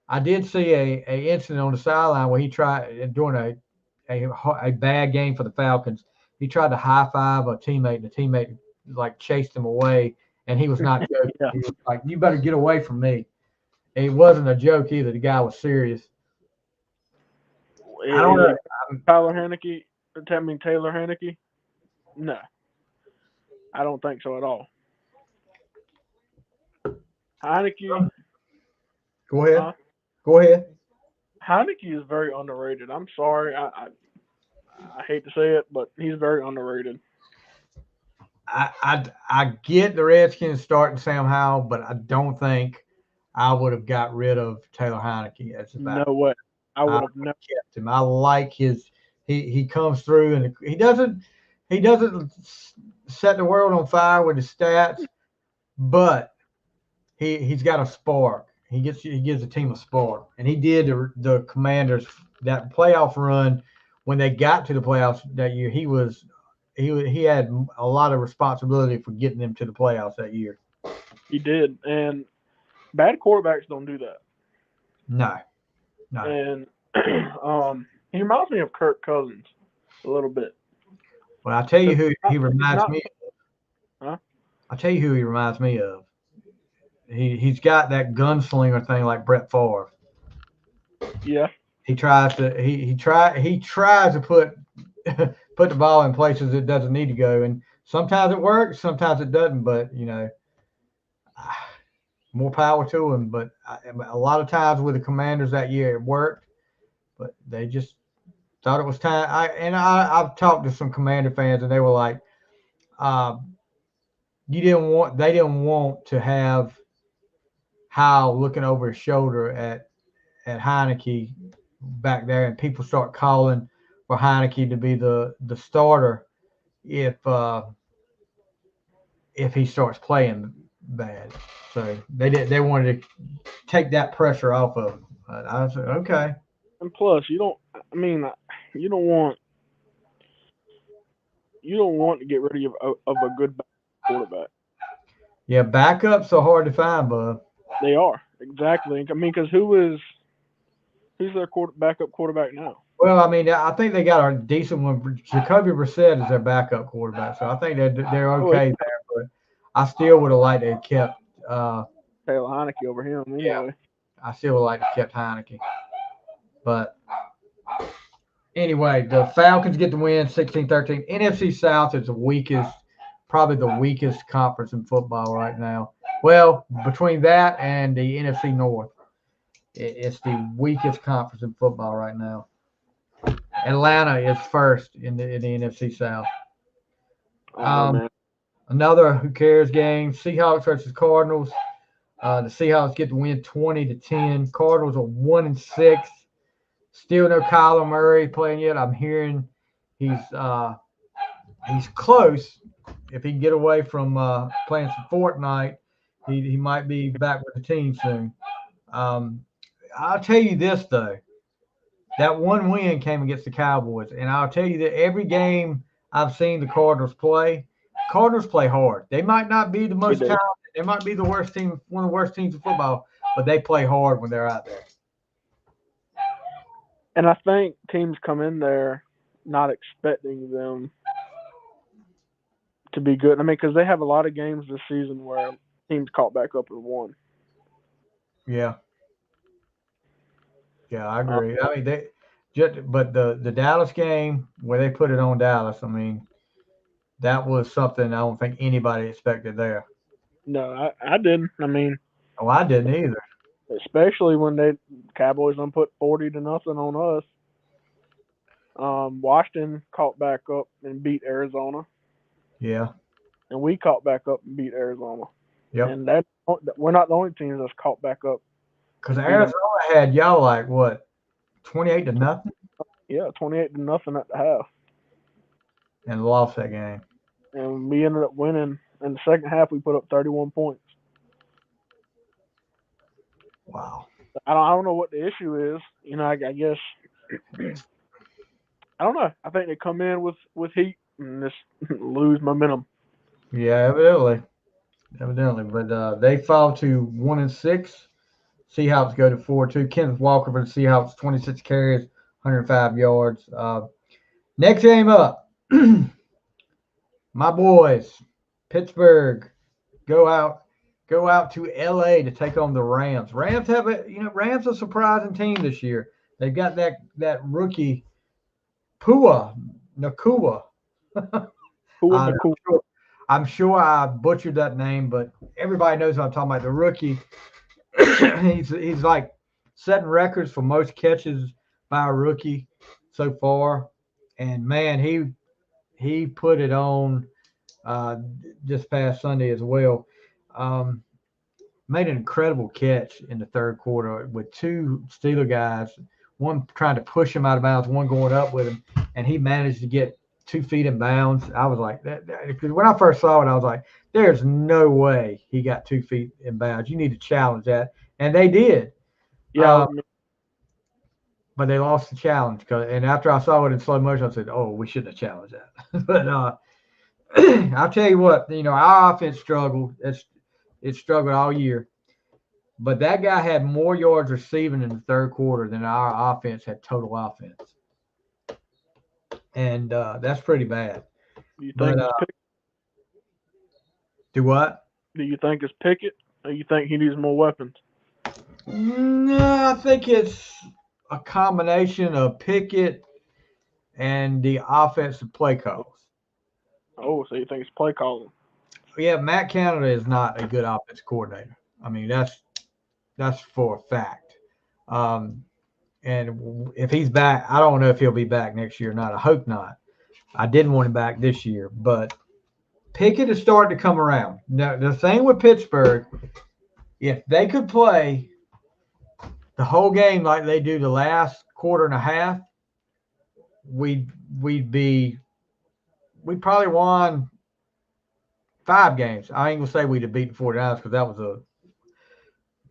I did see a incident on the sideline where he tried during a bad game for the Falcons. He tried to high five a teammate, and the teammate chased him away, and he was not joking. Yeah. He was like, "You better get away from me." And it wasn't a joke either. The guy was serious. I don't know. Taylor Heineke? No, I don't think so at all. Heineke. Go ahead. Heineke is very underrated. I'm sorry. I hate to say it, but he's very underrated. I get the Redskins starting Sam Howell, but I don't think I would have got rid of Taylor Heineke. No way. I would have never kept him. I like his. He comes through and he doesn't set the world on fire with his stats, but he's got a spark. He gives the team a spark, and he did the Commanders that playoff run when they got to the playoffs that year. He had a lot of responsibility for getting them to the playoffs that year. He did, and bad quarterbacks don't do that. No. And he reminds me of Kirk Cousins a little bit. Well, I'll tell you who he reminds me of. Huh? I'll tell you who he reminds me of. He's got that gunslinger thing like Brett Favre. Yeah. He tries to put the ball in places it doesn't need to go, and sometimes it works, sometimes it doesn't. But more power to him. But a lot of times with the Commanders that year, it worked, but they just thought it was time. I've talked to some Commander fans, and they were like, they didn't want to have Howell looking over his shoulder at Heineke back there, and people start calling for Heineke to be the starter if he starts playing bad. So they wanted to take that pressure off of him. I said, okay. And plus, you don't want to get rid of a good quarterback. Yeah, backups are hard to find, bud. They are, exactly. I mean, because who's their backup quarterback now? Well, I mean, I think they got a decent one. Jacoby Brissett is their backup quarterback, so I think they're okay there. But I still would have liked to have kept Taylor Heineke over him. Anyway. Yeah, I still would like to have kept Heineke. But anyway, the Falcons get the win 16-13. NFC South is the weakest probably the weakest conference in football right now. Well, between that and the NFC North, it's the weakest conference in football right now. Atlanta is first in the NFC South. Man. Another who cares game: Seahawks versus Cardinals. The Seahawks get the win 20-10. Cardinals are 1-6. Still no Kyler Murray playing yet. I'm hearing he's close. If he can get away from playing some Fortnite, he might be back with the team soon. I'll tell you this though, that one win came against the Cowboys, and I'll tell you that every game I've seen the Cardinals play hard. They might not be the most talented. They might be the worst team, one of the worst teams in football, but they play hard when they're out there. And I think teams come in there not expecting them to be good. I mean, because they have a lot of games this season where teams caught back up and won. Yeah. Yeah, I agree. I mean, but the Dallas game where they put it on Dallas, I mean, that was something I don't think anybody expected there. No, I didn't. I mean, I didn't either. Especially when the Cowboys done put 40-0 on us. Washington caught back up and beat Arizona. Yeah. And we caught back up and beat Arizona. Yep. And we're not the only team that's caught back up. Because Arizona had y'all like what, 28-0? Yeah, 28-0 at the half. And lost that game. And we ended up winning. In the second half, we put up 31 points. Wow. I don't know what the issue is. You know, I guess I don't know. I think they come in with heat and just lose momentum. Yeah, evidently. But they fall to 1-6. Seahawks go to 4-2. Kenneth Walker for the Seahawks, 26 carries, 105 yards. Next game up, my boys, Pittsburgh, go out to LA to take on the Rams. Rams Rams a surprising team this year. They've got that rookie Puka Nacua. I'm sure I butchered that name, but everybody knows what I'm talking about. The rookie, he's like setting records for most catches by a rookie so far, and man, he put it on this past Sunday as well. Made an incredible catch in the third quarter with two Steeler guys, one trying to push him out of bounds, one going up with him, and he managed to get 2 feet in bounds. I was like, when I first saw it, I was like, there's no way he got 2 feet in bounds. You need to challenge that. And they did. Yeah. But they lost the challenge. And after I saw it in slow motion, I said, oh, we shouldn't have challenged that. But I'll tell you what, our offense struggled. It struggled all year. But that guy had more yards receiving in the third quarter than our offense had total offense. And that's pretty bad. Do you think it's Pickett? Do what? Do you think it's Pickett, or you think he needs more weapons? No, I think it's a combination of Pickett and the offensive play calls. Oh, so you think it's play calling? Yeah, Matt Canada is not a good offense coordinator. I mean, that's for a fact. And if he's back, I don't know if he'll be back next year or not. I hope not. I didn't want him back this year, but Pickett is starting to come around. Now, the thing with Pittsburgh, if they could play the whole game like they do the last quarter and a half, we'd probably won 5 games. I ain't gonna say we'd have beaten 49ers because that was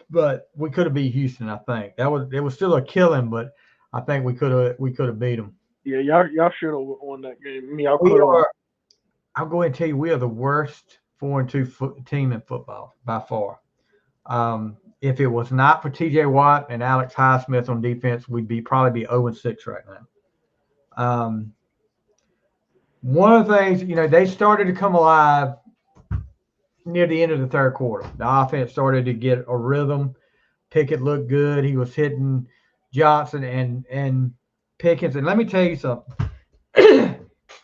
but we could have beat Houston. I think it was still a killing, but I think we could have beat them. Yeah, y'all should have won that game. I mean, y'all could have. I'm going to tell you, we are the worst 4-2 team in football by far. If it was not for T.J. Watt and Alex Highsmith on defense, we'd probably be 0-6 right now. One of the things, they started to come alive near the end of the third quarter. The offense started to get a rhythm. Pickett looked good. He was hitting Johnson and Pickens. And let me tell you something.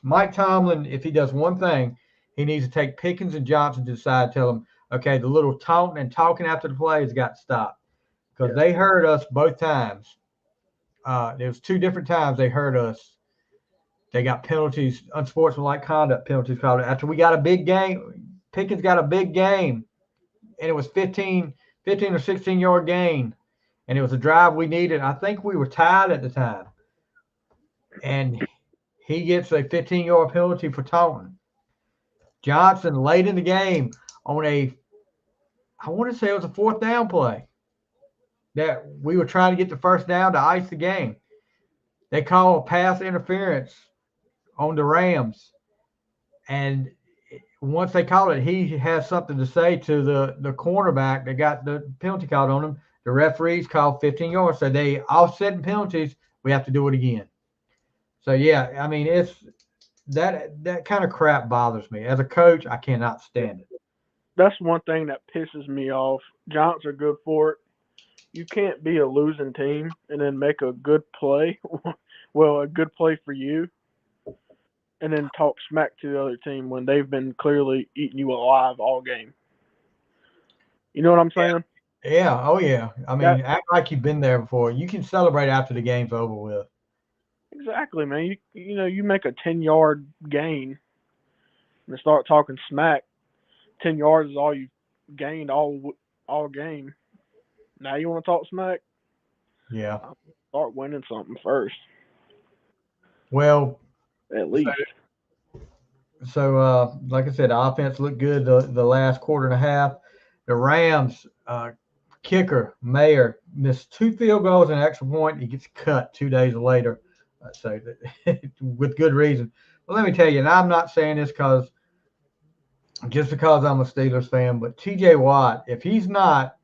Mike Tomlin, if he does one thing, he needs to take Pickens and Johnson to the side, tell them, okay, the little taunting and talking after the play has got to stop because they heard us both times. There was 2 different times they heard us. They got penalties, unsportsmanlike conduct penalties called after we got a big game. Pickens got a big game, and it was 15 or 16-yard gain, and it was a drive we needed. I think we were tied at the time, and he gets a 15-yard penalty for taunting. Johnson late in the game on I want to say it was a 4th down play that we were trying to get the first down to ice the game. They call a pass interference on the Rams, and once they call it, he has something to say to the cornerback that got the penalty called on him. The referees called 15 yards, so they offsetting penalties. We have to do it again. So yeah, I mean it's that kind of crap bothers me. As a coach, I cannot stand it. That's one thing that pisses me off. Giants are good for it. You can't be a losing team and then make a good play. Well, a good play for you, and then talk smack to the other team when they've been clearly eating you alive all game. You know what I'm saying? Yeah. Oh, yeah. I mean, act like you've been there before. You can celebrate after the game's over with. Exactly, man. You make a 10-yard gain and start talking smack. 10 yards is all you gained all game. Now you want to talk smack? Yeah. Start winning something first. Well, at least. So, like I said, the offense looked good the last quarter and a half. The Rams kicker Mayer missed 2 field goals and an extra point. He gets cut 2 days later, so with good reason. Well, let me tell you, and I'm not saying this because I'm a Steelers fan, but T.J. Watt, if he's not,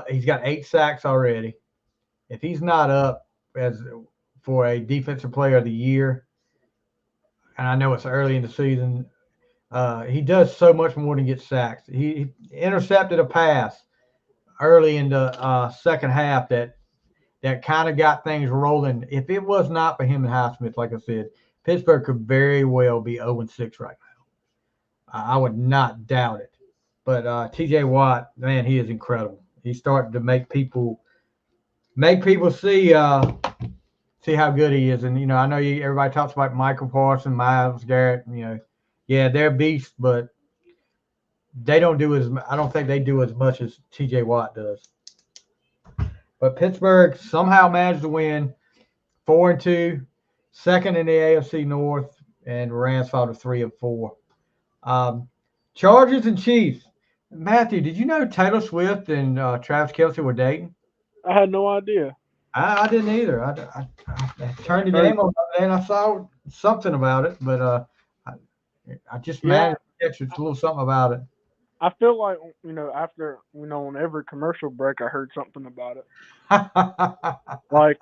he's got 8 sacks already. If he's not up as for a defensive player of the year, and I know it's early in the season, he does so much more than get sacks. He intercepted a pass early in the second half that kind of got things rolling. If it was not for him and Highsmith, like I said, Pittsburgh could very well be 0-6 right now. I would not doubt it. But T.J. Watt, man, he is incredible. He's starting to make people see how good he is. And, I know everybody talks about Michael Parsons, Myles Garrett, yeah, they're beasts, but I don't think they do as much as T.J. Watt does. But Pittsburgh somehow managed to win 4-2, second in the AFC North, and Rams fall to 3-4. Chargers and Chiefs. Matthew, did you know Taylor Swift and Travis Kelce were dating? I had no idea. I didn't either. I turned the game on and I saw something about it, but I just managed to catch a little something about it. I feel like after on every commercial break I heard something about it. Like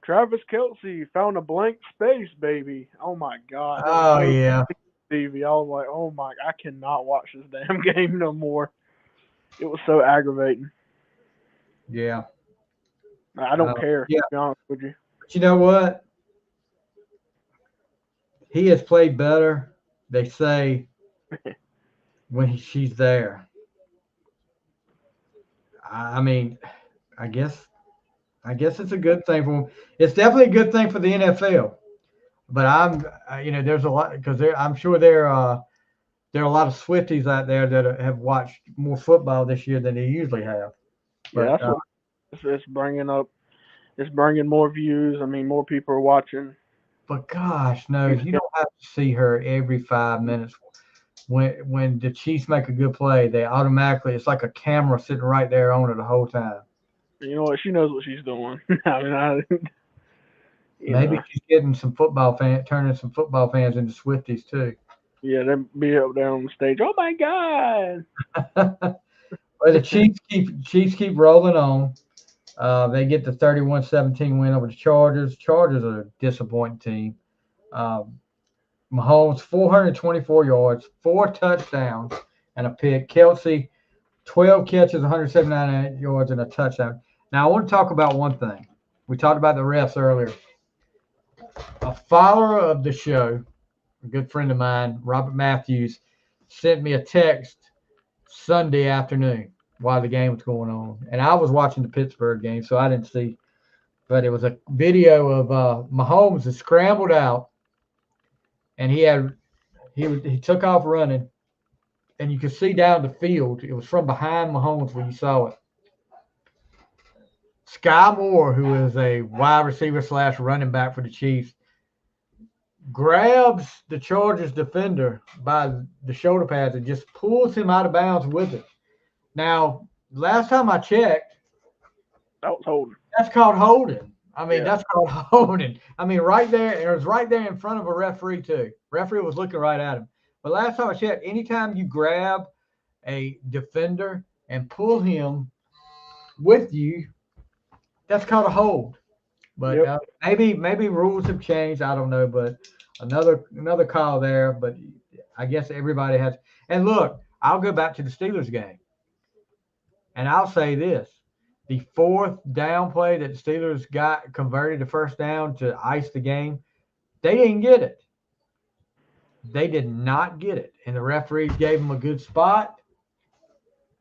Travis Kelce found a blank space, baby. Oh my God. Oh yeah. Stevie, I was like, oh my, I cannot watch this damn game no more. It was so aggravating. Yeah. I don't care, to be honest with you. But you know what? He has played better, they say, when she's there. I mean, I guess it's a good thing for him. It's definitely a good thing for the NFL. But there's a lot because I'm sure there are a lot of Swifties out there that have watched more football this year than they usually have. But, yeah, that's what it's bringing up. It's bringing more views. I mean, more people are watching. But gosh, no, you don't have to see her every 5 minutes. When the Chiefs make a good play, they automatically, it's like a camera sitting right there on her the whole time. You know what? She knows what she's doing. I mean, maybe she's getting turning some football fans into Swifties too. Yeah, they'll be up there on the stage. Oh my God! Well, the Chiefs keep rolling on. They get the 31-17 win over the Chargers. Chargers are a disappointing team. Mahomes 424 yards, 4 touchdowns, and a pick. Kelce 12 catches, 179 yards, and a touchdown. Now I want to talk about one thing. We talked about the refs earlier. A follower of the show, a good friend of mine, Robert Matthews, sent me a text Sunday afternoon while the game was going on, and I was watching the Pittsburgh game, so I didn't see. But it was a video of Mahomes that scrambled out, and he took off running, and you could see down the field. It was from behind Mahomes when you saw it. Sky Moore, who is a wide receiver / running back for the Chiefs, grabs the Chargers defender by the shoulder pads and just pulls him out of bounds with it. Now, last time I checked, that was holding. That's called holding. I mean, that's called holding. I mean, right there, it was right there in front of a referee too. Referee was looking right at him. But last time I checked, anytime you grab a defender and pull him with you, that's called a hold. But maybe rules have changed. I don't know. But another call there. But I guess everybody has. And look, I'll go back to the Steelers game, and I'll say this: the fourth down play that the Steelers got converted to first down to ice the game, they didn't get it. They did not get it, and the referees gave them a good spot.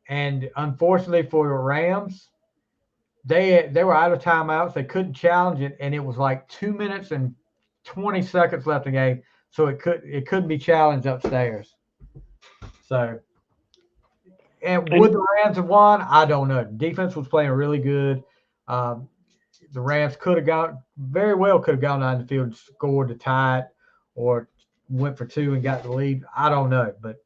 And unfortunately for the Rams, they were out of timeouts. They couldn't challenge it, and it was like 2 minutes and 20 seconds left in the game, so it couldn't be challenged upstairs. So, and would the Rams have won? I don't know. Defense was playing really good. The Rams could have gone down the field and scored to tie it, or went for two and got the lead. I don't know, but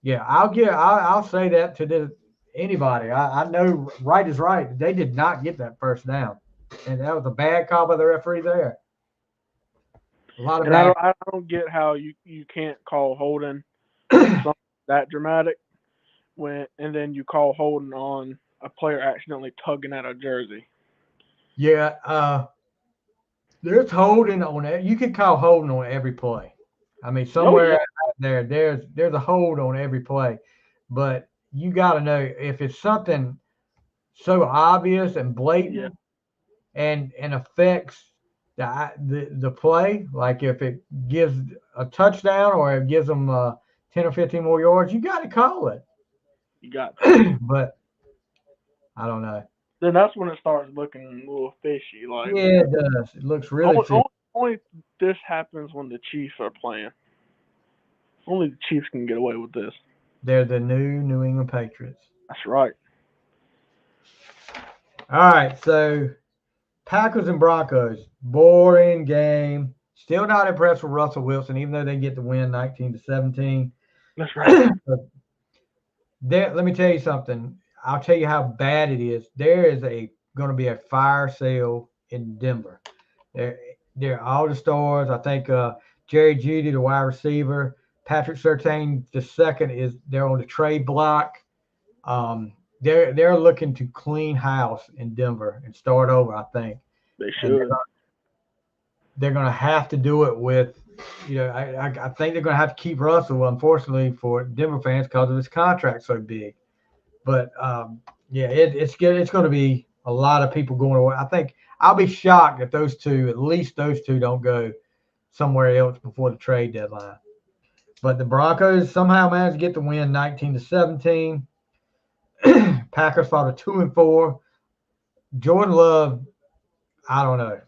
yeah, I'll say that to anybody. I know right is right. They did not get that first down, and that was a bad call by the referee there. A lot of I don't get how you can't call holding something that dramatic and then you call holding on a player accidentally tugging at a jersey. Yeah, there's holding on it. You can call holding on every play. I mean, somewhere out there's a hold on every play, but you got to know if it's something so obvious and blatant and affects the play, like if it gives a touchdown or it gives them 10 or 15 more yards, you got to call it. You got to. But I don't know. Then that's when it starts looking a little fishy. Like, yeah, it does. It looks really fishy. Only this happens when the Chiefs are playing. Only the Chiefs can get away with this. They're the New England Patriots. That's right. All right, so Packers and Broncos, boring game. Still not impressed with Russell Wilson, even though they get the win 19-17. That's right. Let me tell you something. I'll tell you how bad it is. There is going to be a fire sale in Denver. They're all the stars. I think Jerry Jeudy, the wide receiver, Patrick Surtain II they're on the trade block. They're looking to clean house in Denver and start over. I think they should. They're going to have to do it with, I think they're going to have to keep Russell, unfortunately for Denver fans, because of his contract so big. But it's going to be a lot of people going away. I think I'll be shocked if at least those two don't go somewhere else before the trade deadline. But the Broncos somehow managed to get the win 19-17. Packers fought a 2-4. Jordan Love, I don't know.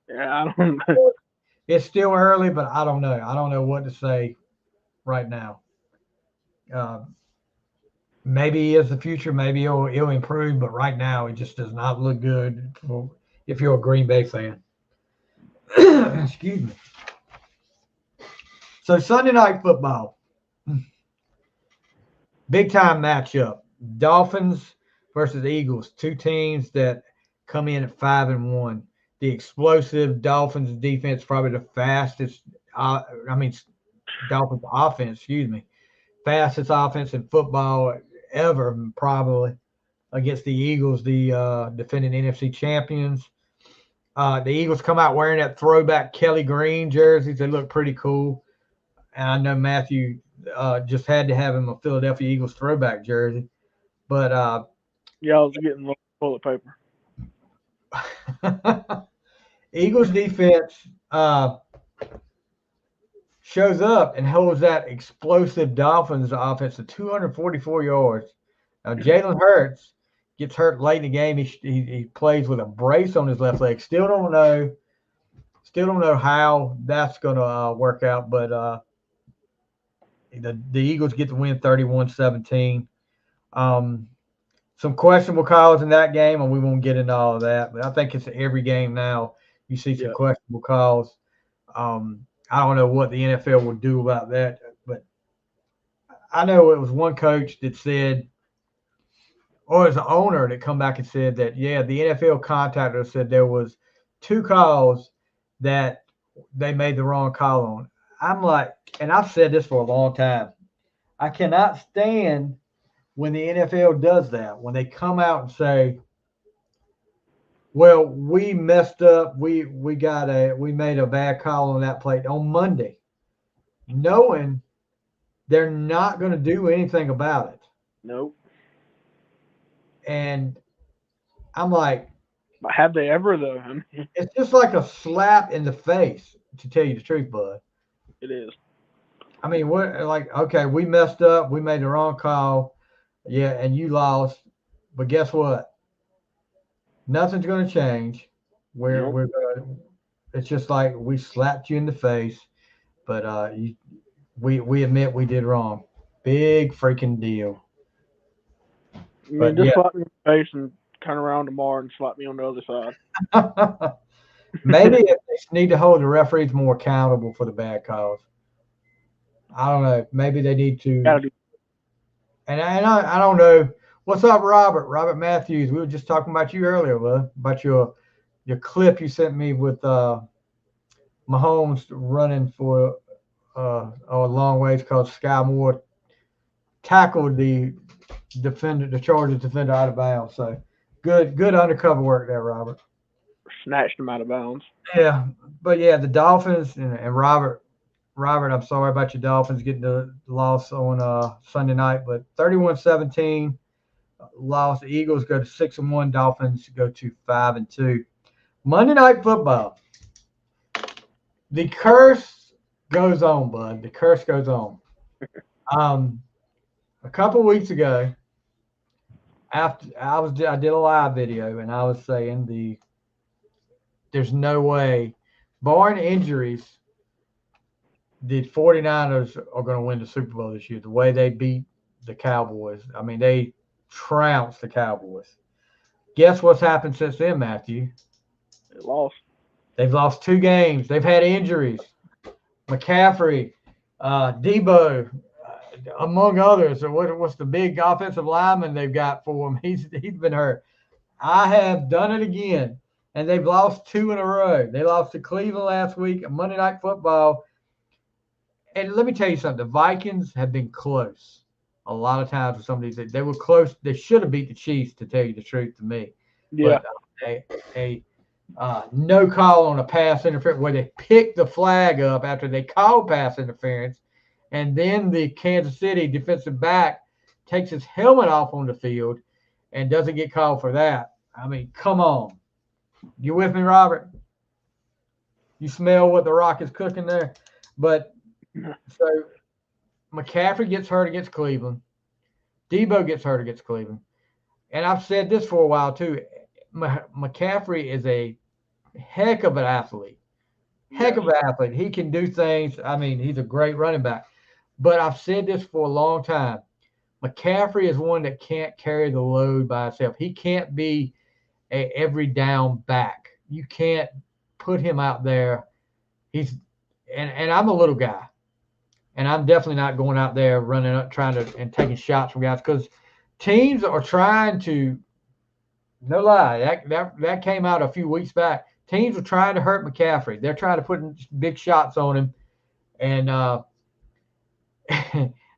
Yeah, I don't know. It's still early, but I don't know. I don't know what to say right now. Maybe he is the future. Maybe he'll improve, but right now it just does not look good if you're a Green Bay fan. Excuse me. So Sunday Night Football, big time matchup. Dolphins versus Eagles, two teams that come in at 5-1. The explosive Dolphins defense, probably the fastest. Dolphins offense. Excuse me, fastest offense in football ever, probably, against the Eagles, the defending NFC champions. The Eagles come out wearing that throwback Kelly Green jerseys. They look pretty cool. And I know Matthew just had to have him a Philadelphia Eagles throwback jersey. But I was getting toilet paper. Eagles defense shows up and holds that explosive Dolphins offense to 244 yards. Now, Jalen Hurts gets hurt late in the game. He plays with a brace on his left leg. Still don't know how that's going to work out, but the Eagles get the win 31-17. Some questionable calls in that game, and we won't get into all of that, but I think it's every game now you see some questionable calls. I don't know what the NFL will do about that, but I know it was one coach that said, or it was an owner that come back and said that, yeah, the NFL contacted us, said there was 2 calls that they made the wrong call on. I'm like, and I've said this for a long time, I cannot stand when the NFL does that, when they come out and say, well, we messed up, we made a bad call on that play on Monday, knowing they're not going to do anything about it. Nope. And I'm like, but have they ever though? I mean, it's just like a slap in the face, to tell you the truth, bud. it is. I mean, we're like, okay, we messed up, we made the wrong call, yeah, and you lost, but guess what? Nothing's going to change. We're going. It's just like we slapped you in the face, but we admit we did wrong. Big freaking deal. I mean, just slap me in the face and turn around tomorrow and slap me on the other side. Maybe if they need to hold the referees more accountable for the bad calls. I don't know. Maybe they need to. And I don't know. What's up, Robert? Robert Matthews. We were just talking about you earlier, bud, about your clip you sent me with Mahomes running for a long ways because Sky Moore tackled the Chargers defender out of bounds. So good undercover work there, Robert. Snatched him out of bounds. Yeah, but yeah, the Dolphins and Robert, I'm sorry about your Dolphins getting the loss on Sunday night, but 31-17 loss. The Eagles go to 6-1. Dolphins go to 5-2. Monday Night Football. The curse goes on, bud. The curse goes on. A couple weeks ago, after I did a live video and I was saying there's no way, barring injuries, the 49ers are going to win the Super Bowl this year. The way they beat the Cowboys. I mean, they trounced the Cowboys. Guess what's happened since then, Matthew? They lost. They've lost 2 games. They've had injuries. McCaffrey, Debo, among others. So what's the big offensive lineman they've got for him? He's been hurt. I have done it again, and they've lost 2 in a row. They lost to Cleveland last week, Monday Night Football. And let me tell you something. The Vikings have been close a lot of times with some of these. They were close. They should have beat the Chiefs, to tell you the truth, to me. Yeah. But no call on a pass interference where they picked the flag up after they called pass interference, and then the Kansas City defensive back takes his helmet off on the field and doesn't get called for that. I mean, come on. You with me, Robert? You smell what the Rock is cooking there? But so McCaffrey gets hurt against Cleveland. Debo gets hurt against Cleveland. And I've said this for a while, too. McCaffrey is a heck of an athlete. Heck of an athlete. He can do things. I mean, he's a great running back. But I've said this for a long time. McCaffrey is one that can't carry the load by himself. He can't be a every down back. You can't put him out there. And I'm a little guy. And I'm definitely not going out there running up, trying to and taking shots from guys, because teams are trying to. No lie, that came out a few weeks back. Teams are trying to hurt McCaffrey. They're trying to put big shots on him, and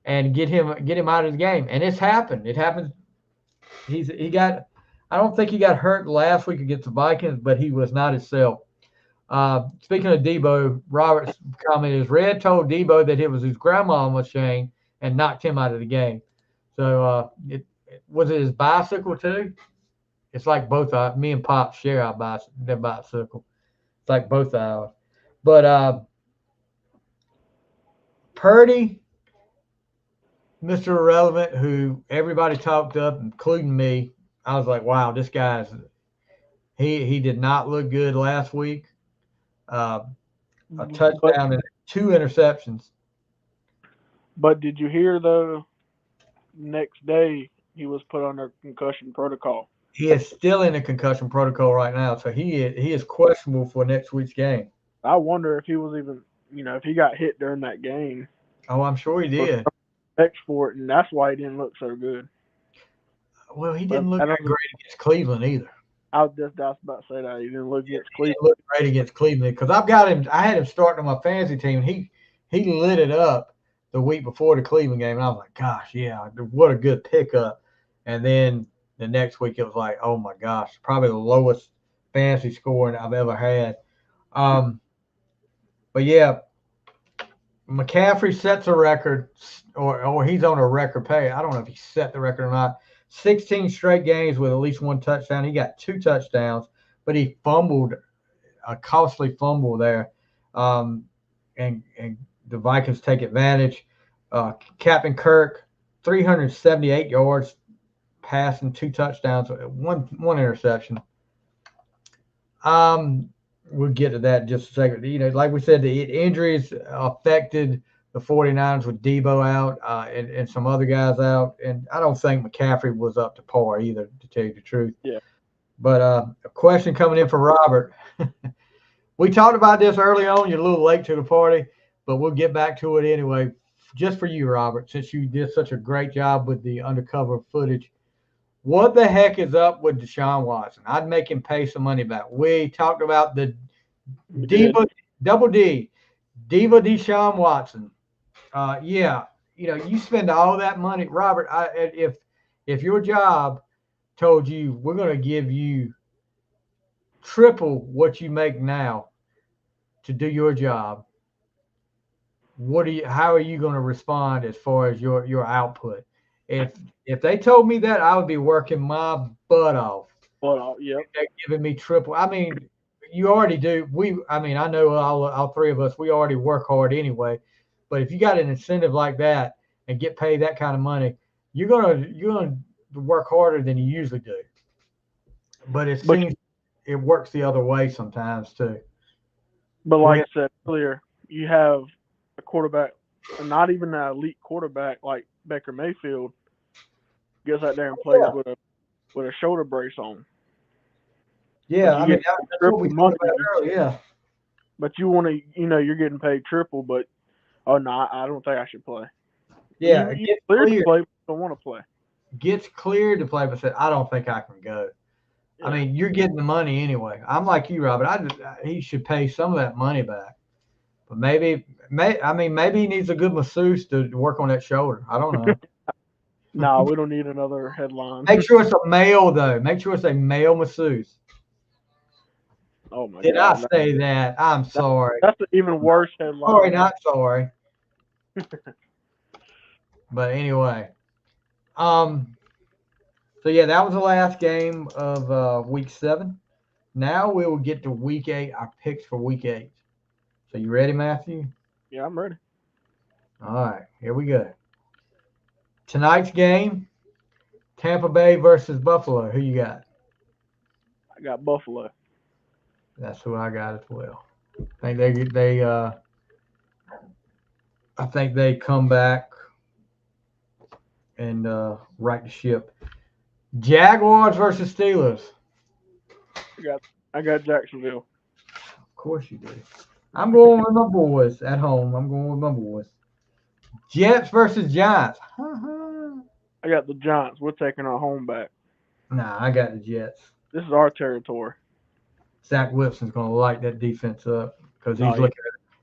and get him out of the game. And it's happened. It happens. I don't think he got hurt last week against the Vikings, but he was not himself. Speaking of Debo, Robert's comment is Red told Debo that it was his grandma was Shane and knocked him out of the game. So was it his bicycle too? It's like both me and Pop share their bicycle. It's like both ours. But Purdy, Mr. Irrelevant, who everybody talked up, including me. I was like, wow, this guy's he did not look good last week. A touchdown and 2 interceptions. But did you hear though? Next day he was put under concussion protocol. He is still in the concussion protocol right now, so he is questionable for next week's game. I wonder if he was even, if he got hit during that game. Oh, I'm sure he did. For it, and that's why he didn't look so good. Well, he didn't look great against Cleveland either. I was just about to say that he didn't look against Cleveland. He didn't look great against Cleveland because I've got him. I had him starting on my fantasy team. He lit it up the week before the Cleveland game, and I was like, gosh, yeah, what a good pickup. And then the next week it was like, oh my gosh, probably the lowest fantasy scoring I've ever had. But yeah, McCaffrey sets a record, or he's on a record pay. I don't know if he set the record or not. 16 straight games with at least 1 touchdown. He got 2 touchdowns, but he fumbled a costly fumble there, and the Vikings take advantage. Captain Kirk, 378 yards passing, 2 touchdowns, one interception. We'll get to that in just a second. Like we said, the injuries affected the 49ers with Debo out and some other guys out. And I don't think McCaffrey was up to par either, to tell you the truth. Yeah. But a question coming in for Robert. We talked about this early on. You're a little late to the party, but we'll get back to it anyway. Just for you, Robert, since you did such a great job with the undercover footage. What the heck is up with Deshaun Watson? I'd make him pay some money back. We talked about the Diva, double D, Diva Deshaun Watson. Yeah, you spend all that money, Robert. If your job told you we're going to give you triple what you make now to do your job, how are you going to respond as far as your output? If they told me that, I would be working my butt off. Yep. They're giving me triple. I mean, you already do. I know all 3 of us, we already work hard anyway. But if you got an incentive like that and get paid that kind of money, you're gonna work harder than you usually do. But it seems it works the other way sometimes too. But like I said earlier, you have a quarterback, not even an elite quarterback like Baker Mayfield, gets out there and plays with a shoulder brace on. Yeah, that's what we talked about earlier. Yeah. But you want to, you're getting paid triple, but I don't think I should play. Yeah, you cleared to play, but don't want to play. Gets cleared to play, but said, I don't think I can go. Yeah. I mean, you're getting the money anyway. I'm like you, Robert. He should pay some of that money back. But maybe he needs a good masseuse to work on that shoulder. I don't know. No, we don't need another headline. Make sure it's a male, though. Make sure it's a male masseuse. Oh, my God. Did I say that? I'm sorry. That's an even worse headline. Sorry, not sorry. But anyway. So, yeah, that was the last game of Week 7. Now we will get to Week 8, our picks for Week 8. So, you ready, Matthew? Yeah, I'm ready. All right, here we go. Tonight's game, Tampa Bay versus Buffalo. Who you got? I got Buffalo. That's who I got as well. I think they come back and right the ship. Jaguars versus Steelers. I got Jacksonville. Of course you do. I'm going with my boys at home. I'm going with my boys. Jets versus Giants. I got the Giants. We're taking our home back. Nah, I got the Jets. This is our territory. Zach Wilson's going to light that defense up because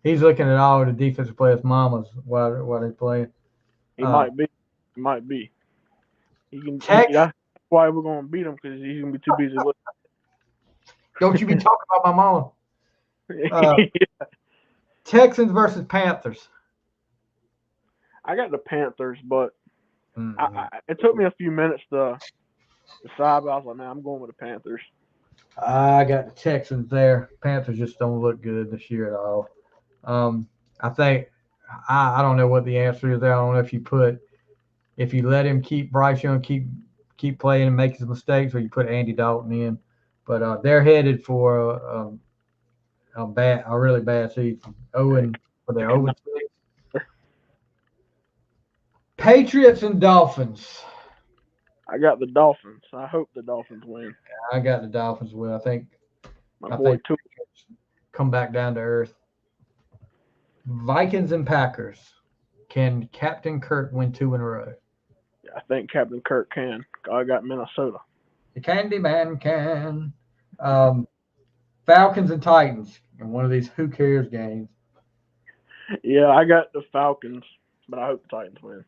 he's looking at all the defensive players' mamas while they're playing. He might be. He can. That's why we're going to beat him, because he's going to be too busy looking. Don't you be talking about my mama. Yeah. Texans versus Panthers. I got the Panthers, but it took me a few minutes to decide, but I was like, man, I'm going with the Panthers. I got the Texans there. Panthers just don't look good this year at all. I think I don't know what the answer is there. I don't know if you let him keep Bryce Young keep playing and make his mistakes, or you put Andy Dalton in. But they're headed for a really bad season. Owen for their 0-6. Patriots and Dolphins. I got the Dolphins. I hope the Dolphins win. I got the Dolphins with. My I boy think Tua. come back down to earth. Vikings and Packers. Can Captain Kirk win 2 in a row? I think Captain Kirk can. I got Minnesota. The Candyman can. Falcons and Titans in one of these who cares games. Yeah, I got the Falcons, but I hope the Titans win.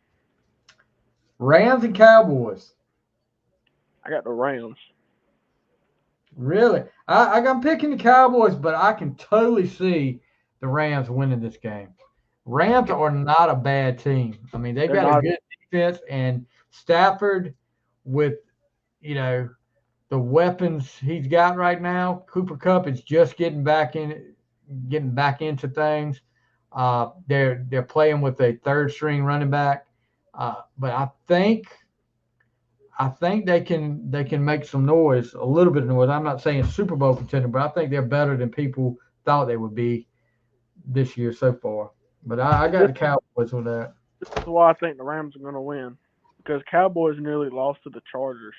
Rams and Cowboys. I got the Rams. Really? I'm picking the Cowboys, but I can totally see the Rams winning this game. Rams are not a bad team. I mean, they've got a good defense, and Stafford with, the weapons he's got right now. Cooper Kupp is just getting back into things. They're playing with a third string running back, but I think they can make some noise, a little bit of noise. I'm not saying Super Bowl contender, but I think they're better than people thought they would be this year so far. But I got the Cowboys on that. This is why I think the Rams are going to win, because Cowboys nearly lost to the Chargers.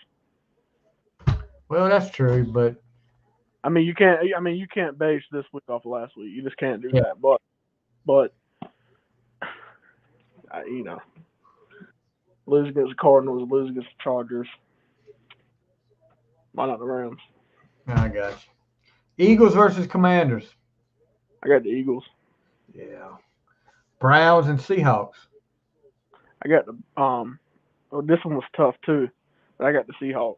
Well, that's true, but I mean, you can't base this week off of last week. You just can't do that. But lose against the Cardinals, lose against the Chargers. Why not the Rams? I got you. Eagles versus Commanders. I got the Eagles. Yeah. Browns and Seahawks. I got the this one was tough too, but I got the Seahawks.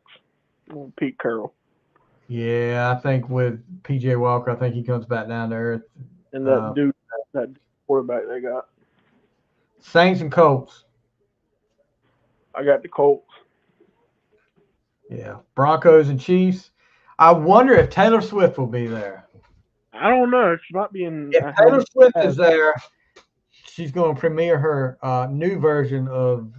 Pete Carroll. Yeah, I think with PJ Walker, I think he comes back down to earth. And that quarterback they got. Saints and Colts. I got the Colts. Yeah. Broncos and Chiefs. I wonder if Taylor Swift will be there. I don't know. She might be in. If Taylor Swift is there, she's going to premiere her new version of.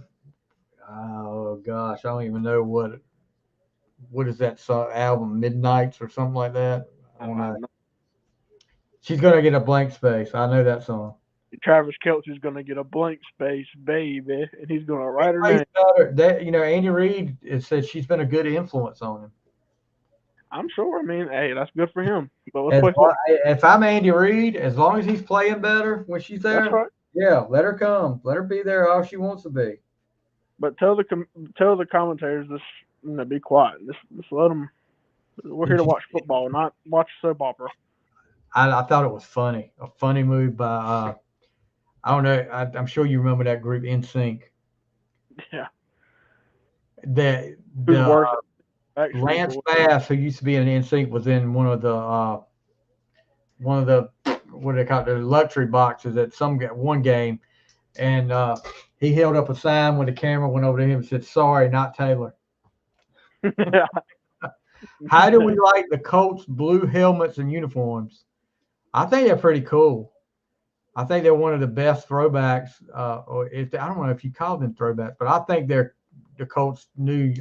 Oh gosh, I don't even know what is that album, Midnights or something like that. I don't know. She's going to get a blank space. I know that song. Travis Kelce's going to get a blank space, baby, and he's going to write her name. Andy Reid said she's been a good influence on him. I'm sure. I mean, hey, that's good for him. But if I'm Andy Reid, as long as he's playing better when she's there, that's right. Yeah, let her come. Let her be there all she wants to be. But tell the commentators this, be quiet. Just let them. We're here to watch football, not watch soap opera. I thought it was funny. A funny move by I don't know. I'm sure you remember that group NSYNC. Yeah. The Lance Bass, who used to be in NSYNC, was in one of the what do they call it, the luxury boxes at one game, and he held up a sign when the camera went over to him and said, "Sorry, not Taylor." How do we like the Colts blue helmets and uniforms? I think they're pretty cool. I think they're one of the best throwbacks. I don't know if you call them throwbacks, but I think they're the Colts' new.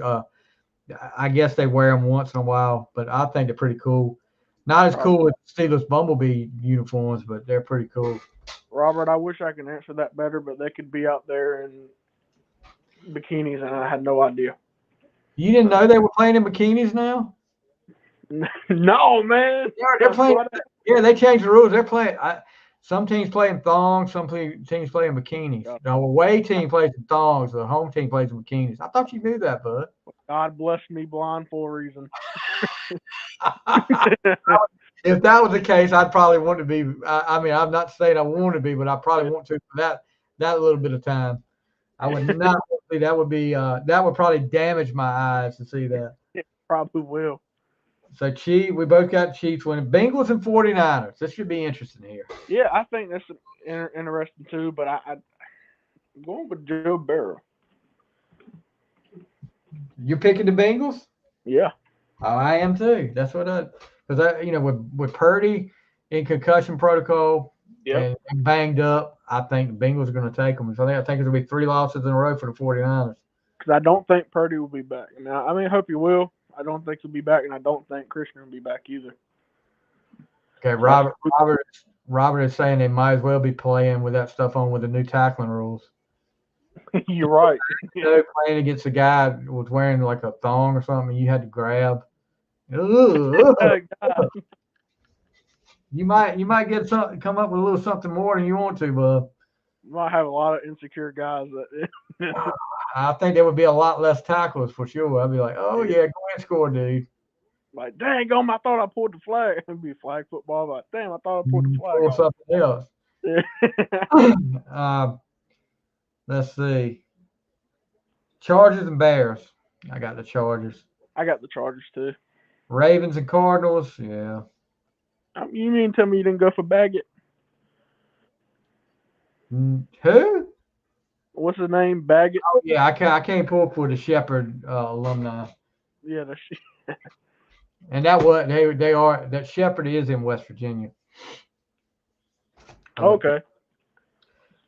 I guess they wear them once in a while, but I think they're pretty cool. Not as cool as Steelers Bumblebee uniforms, but they're pretty cool. Robert, I wish I could answer that better, but they could be out there in bikinis, and I had no idea. You didn't know they were playing in bikinis now? No, man. Yeah, they're playing. Yeah, they changed the rules. They're playing. Some teams play in thongs. Some teams play in bikinis. The away team plays in thongs. The home team plays in bikinis. I thought you knew that, bud. God bless me blind for a reason. If that was the case, I'd probably want to be. I'm not saying I want to be, but I probably want to for that little bit of time. I would not see that would be that would probably damage my eyes to see that. It probably will. So we both got Chiefs winning. Bengals and 49ers. This should be interesting here. Yeah, I think that's interesting too, but I'm going with Joe Burrow. You're picking the Bengals? Yeah. Oh, I am too. That's what because with Purdy in concussion protocol, Yep. and banged up. I think the Bengals are going to take them. So I think it's going to be 3 losses in a row for the 49ers. Because I don't think Purdy will be back. I hope he will. I don't think he'll be back, and I don't think Christian will be back either. Okay, Robert is saying they might as well be playing with that stuff on with the new tackling rules. You're right. Playing against a guy who was wearing like a thong or something, you had to grab. You might get something, come up with a little something more than you want to, but you might have a lot of insecure guys that. I think there would be a lot less tackles for sure. I'd be like, oh yeah, go ahead and score, dude. Like, dang, I thought I pulled the flag. It'd be flag football. Like, damn, I thought I pulled the flag. Or something else. Let's see. Chargers and Bears. I got the Chargers. I got the Chargers too. Ravens and Cardinals. Yeah. You mean tell me you didn't go for Baggett? Who? What's his name? Baggett. Oh yeah, I can't pull for the Shepherd alumni. Yeah, and that Shepherd is in West Virginia. Okay.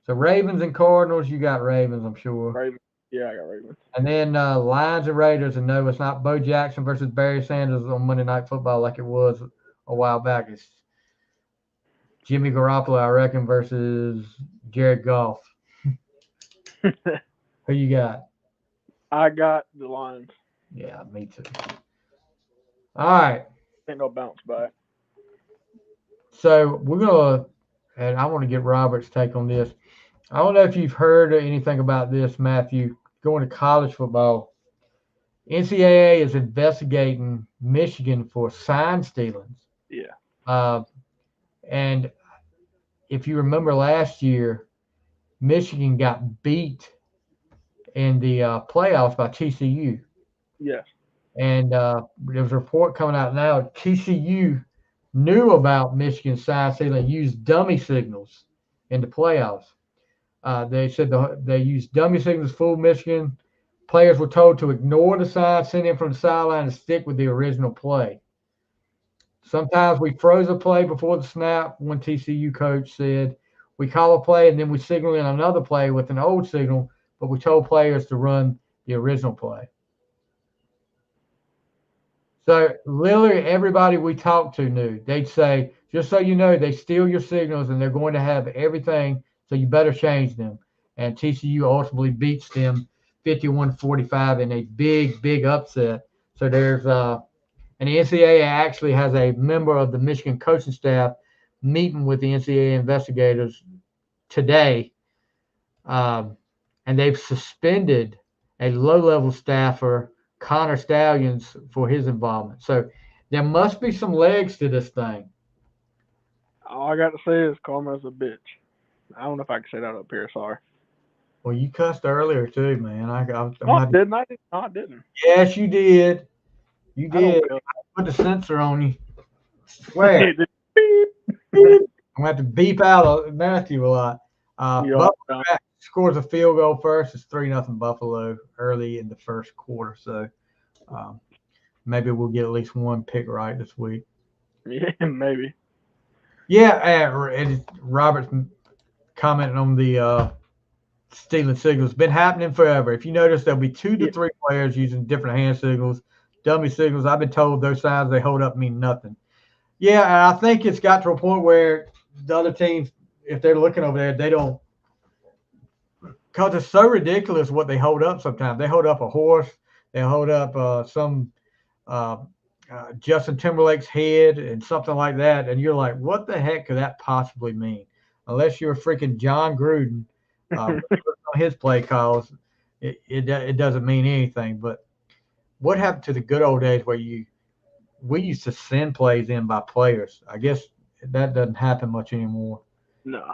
So Ravens and Cardinals, you got Ravens, I'm sure. Ravens. Yeah, I got Ravens. And then Lions and Raiders, and no, it's not Bo Jackson versus Barry Sanders on Monday Night Football like it was a while back. It's Jimmy Garoppolo, I reckon, versus Jared Goff. Who you got? I got the Lions. Yeah, me too. All right. Ain't no bounce back. So we're gonna, and I want to get Robert's take on this. I don't know if you've heard anything about this, Matthew. Going to college football, NCAA is investigating Michigan for sign stealings. Yeah. And if you remember last year, Michigan got beat in the playoffs by TCU. Yes. And there's a report coming out now. TCU knew about Michigan sign stealing and used dummy signals in the playoffs. They said they used dummy signals to fool Michigan. Players were told to ignore the sign sent in from the sideline and stick with the original play. Sometimes we froze a play before the snap, one TCU coach said. We call a play and then we signal in another play with an old signal, but we told players to run the original play. So literally everybody we talked to knew. They'd say, just so you know, they steal your signals and they're going to have everything, so you better change them. And TCU ultimately beats them 51-45 in a big upset. So there's and the NCAA actually has a member of the Michigan coaching staff meeting with the NCAA investigators today. And they've suspended a low-level staffer, Connor Stallions, for his involvement. So there must be some legs to this thing. All I got to say is Karma's a bitch. I don't know if I can say that up here. Sorry. Well, you cussed earlier too, man. I didn't. No, I didn't. Yes, you did. You did. I put the sensor on you. Swear. I'm going to have to beep out Matthew a lot. Buffalo scores a field goal first. It's 3-0 Buffalo early in the first quarter. So maybe we'll get at least one pick right this week. Yeah, maybe. Yeah, and Robert's commenting on the stealing signals. It's been happening forever. If you notice, there'll be 2 to 3 players using different hand signals, dummy signals. I've been told those signs they hold up mean nothing. Yeah, and I think it's got to a point where the other teams, if they're looking over there, they don't, because it's so ridiculous what they hold up sometimes. They hold up a horse. They hold up some Justin Timberlake's head and something like that. And you're like, what the heck could that possibly mean? Unless you're freaking John Gruden, his play calls, it doesn't mean anything. But what happened to the good old days where we used to send plays in by players? I guess that doesn't happen much anymore. No.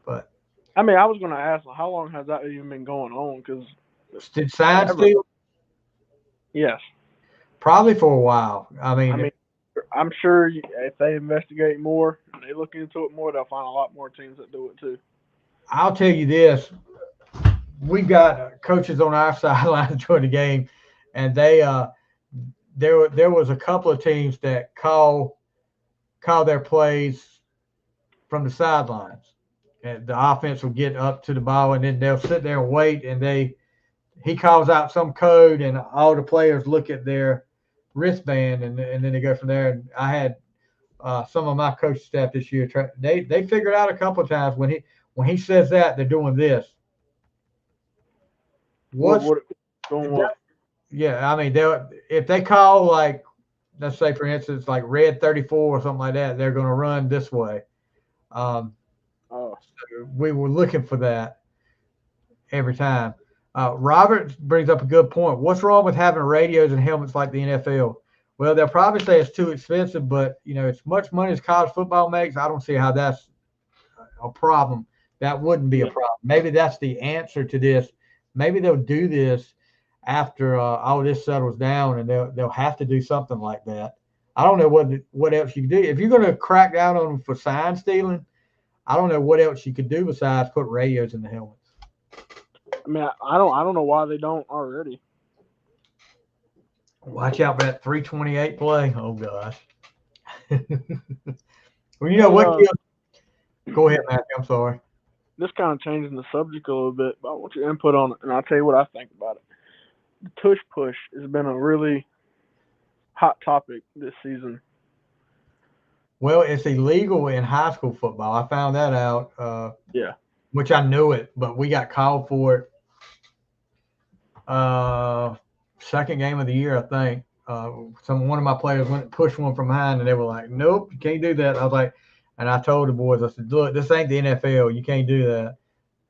But I mean, I was going to ask, how long has that even been going on? Because did sign steal? Yes. Probably for a while. I mean, I'm sure if they investigate more and they look into it more, they'll find a lot more teams that do it too. I'll tell you this: we've got coaches on our sideline during the game, and they there was a couple of teams that call their plays from the sidelines. And the offense will get up to the ball, and then they'll sit there and wait, and he calls out some code, and all the players look at their wristband, and then they go from there. And I had some of my coaching staff this year. They figured out a couple of times when he says that they're doing this. Doing what? Yeah, I mean, if they call, like, let's say for instance, like red 34 or something like that, they're going to run this way. So we were looking for that every time. Robert brings up a good point. What's wrong with having radios and helmets like the NFL? Well, they'll probably say it's too expensive, but as much money as college football makes, I don't see how that's a problem. That wouldn't be a problem. Maybe that's the answer to this. Maybe they'll do this after all this settles down, and they'll have to do something like that. I don't know what else you can do. If you're going to crack down on them for sign stealing, I don't know what else you could do besides put radios in the helmets. I mean, I don't know why they don't already. Watch out for that 328 play. Oh gosh. Well, what? Go ahead, Matthew. I'm sorry. This kind of changing the subject a little bit, but I want your input on it, and I'll tell you what I think about it. The tush push has been a really hot topic this season. Well, it's illegal in high school football. I found that out. Yeah. Which I knew it, but we got called for it. Second game of the year, I think. One of my players went and pushed one from behind, and they were like, "Nope, you can't do that." I was like, and I told the boys, I said, "Look, this ain't the NFL. You can't do that."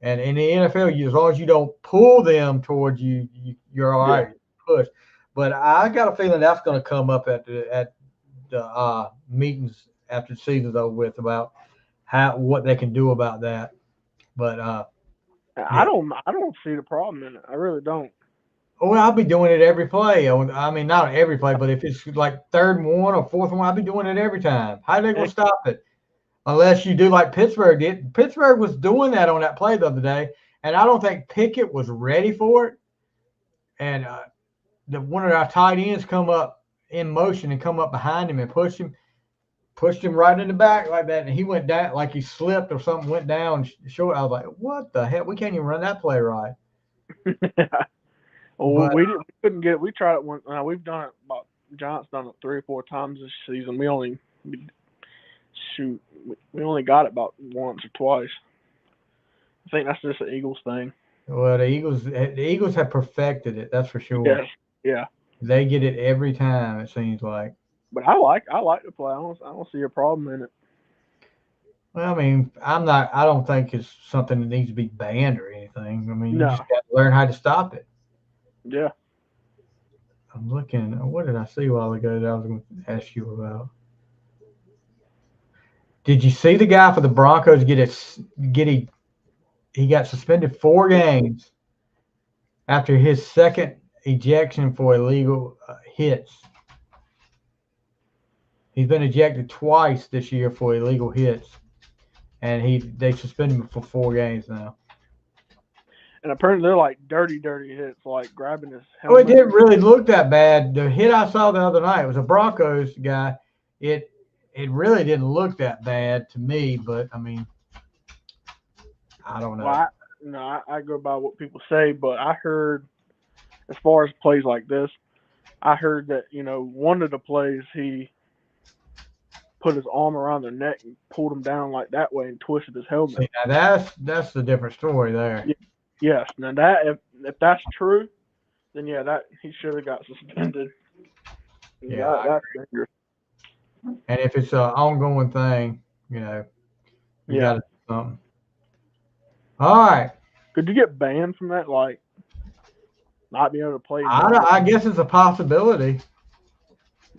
And in the NFL, as long as you don't pull them towards you, you're all right. Push. But I got a feeling that's going to come up at the meetings after the season's over with about what they can do about that. But I don't see the problem in it. I really don't. Oh, I'll be doing it every play. I mean, not every play, but if it's like 3rd and 1 or 4th and 1, I'll be doing it every time. How are they going to stop it? Unless you do like Pittsburgh did. Pittsburgh was doing that on that play the other day, and I don't think Pickett was ready for it. And one of our tight ends come up in motion and come up behind him and pushed him right in the back like that, and he went down like he slipped or something, went down short. I was like, what the heck? We can't even run that play right. Well, we couldn't get it. We tried it once. We've done it about Giants done it 3 or 4 times this season. We only got it about once or twice. I think that's just an Eagles thing. Well, the Eagles have perfected it. That's for sure. Yes. Yeah. They get it every time. It seems like. But I like the play. I don't see a problem in it. Well, I mean, I don't think it's something that needs to be banned or anything. I mean, you just got to learn how to stop it. Yeah. I'm looking. What did I see a while ago that I was going to ask you about? Did you see the guy for the Broncos he got suspended 4 games after his second ejection for illegal hits. He's been ejected twice this year for illegal hits, and they suspended him for 4 games now. And apparently they're like dirty hits, like grabbing his helmet. Oh, it didn't really look that bad. The hit I saw the other night was a Broncos guy. It really didn't look that bad to me, but I mean, I don't know. Well, I go by what people say, but I heard, as far as plays like this, I heard that one of the plays he put his arm around their neck and pulled him down like that way and twisted his helmet. See, now that's the different story there. Yes. Now that if that's true, then that he should have got suspended. Yeah. That's dangerous. And if it's an ongoing thing, you got to do something. All right. Could you get banned from that? Like, not being able to play? I guess it's a possibility.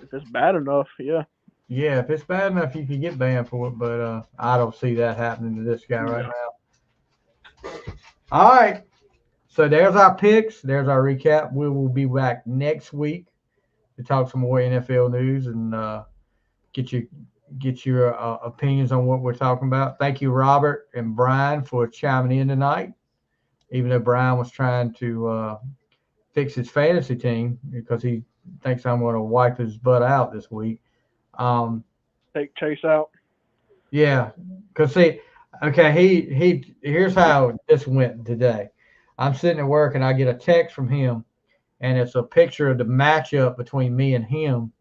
If it's bad enough, yeah. Yeah, if it's bad enough, you can get banned for it, but I don't see that happening to this guy right now. All right. So there's our picks. There's our recap. We will be back next week to talk some more NFL news and get your opinions on what we're talking about. Thank you, Robert and Brian, for chiming in tonight, even though Brian was trying to fix his fantasy team because he thinks I'm going to wipe his butt out this week. Take Chase out. Yeah, because see, okay, here's how this went today. I'm sitting at work and I get a text from him, and it's a picture of the matchup between me and him.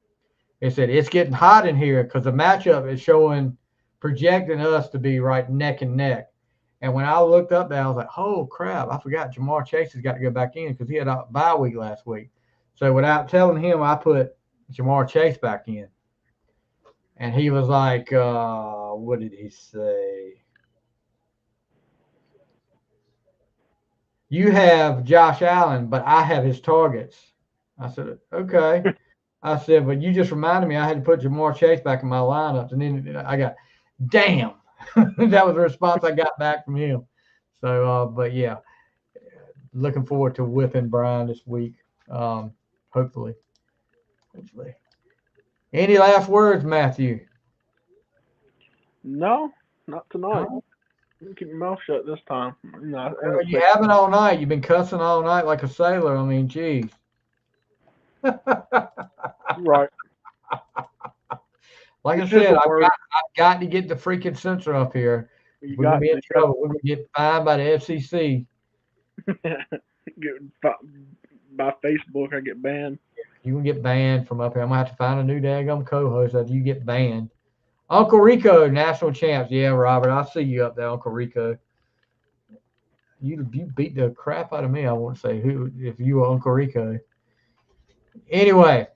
It said it's getting hot in here because the matchup is showing projecting us to be right neck and neck. And when I looked up there, I was like, "Oh crap! I forgot Jamar Chase has got to go back in because he had a bye week last week." So without telling him, I put Jamar Chase back in, and he was like, "What did he say? You have Josh Allen, but I have his targets." I said, "Okay." I said, "But you just reminded me I had to put Jamar Chase back in my lineups," and then I got, "Damn." That was the response I got back from him. So, but yeah, looking forward to whipping Brian this week. Um, hopefully, hopefully. Any last words, Matthew? No, not tonight. No? Keep your mouth shut this time. I Well, didn't you expect. haven't all night. You've been cussing all night like a sailor. I mean, geez. You're right. Like I It's just said, a word. I've got to get the freaking censor up here. You We're gonna got be to. in trouble. We're gonna get fined by the FCC. Get by Facebook, I get banned. You can get banned from up here. I'm gonna have to find a new daggum co-host after you get banned. Uncle Rico, national champs. Yeah, Robert, I see you up there, Uncle Rico. You beat the crap out of me. I won't say who if you were Uncle Rico. Anyway,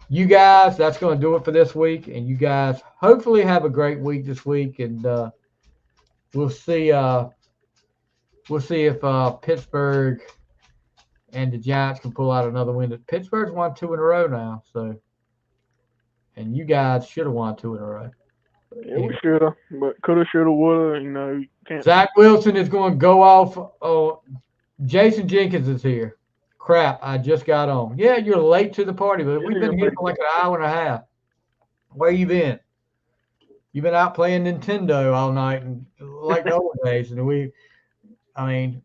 you guys, that's gonna do it for this week. And you guys hopefully have a great week this week. And we'll see. We'll see if Pittsburgh and the Giants can pull out another win. Pittsburgh's won 2 in a row now, so and you guys should have won 2 in a row. Yeah, we Anyway, should have, but coulda, shoulda, woulda. You can't. Zach Wilson is going to go off. Oh, Jason Jenkins is here. Crap, I just got on. Yeah, you're late to the party, but Yeah, we've you're been here late. for like an hour and a half. Where you been? You've been out playing Nintendo all night and like the old days. And I mean,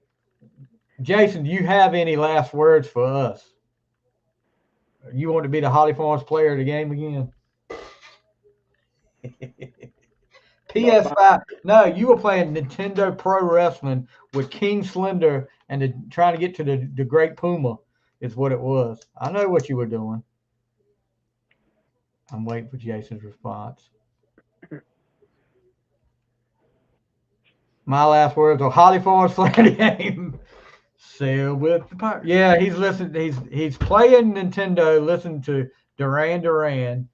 Jason, do you have any last words for us? You want to be the Holly Farms player of the game again? Bye. PS5. No, you were playing Nintendo Pro Wrestling with King Slender and trying to get to the Great Puma is what it was. I know what you were doing. I'm waiting for Jason's response. My last words are Holly Farms play the game. Sail with the pirate. Yeah, he's listening. He's playing Nintendo, listening to Duran Duran.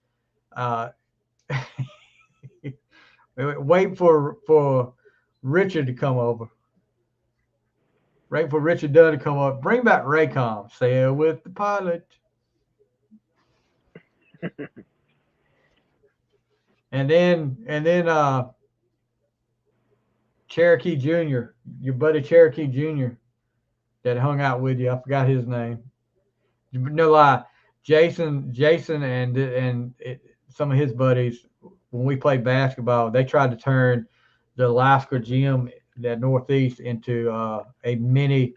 Uh, wait for Richard to come over. Wait for Richard Dunn to come up. Bring back Raycom. Sail with the pilot. And then Cherokee Jr., your buddy Cherokee Jr. that hung out with you. I forgot his name. No lie. Jason and some of his buddies, when we played basketball, they tried to turn the Alaska gym that Northeast into a mini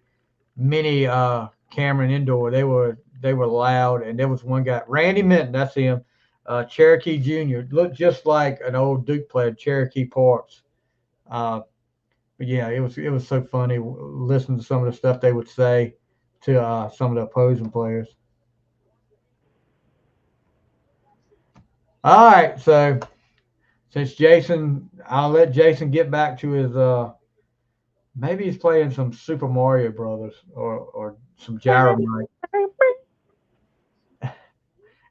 Cameron Indoor. They were loud, and there was one guy, Randy Minton, that's him, Cherokee Jr. Looked just like an old Duke player, Cherokee Parks. But yeah, it was so funny listening to some of the stuff they would say to some of the opposing players. All right, so since Jason, I'll let Jason get back to his. Maybe he's playing some Super Mario Brothers or some Gyromite.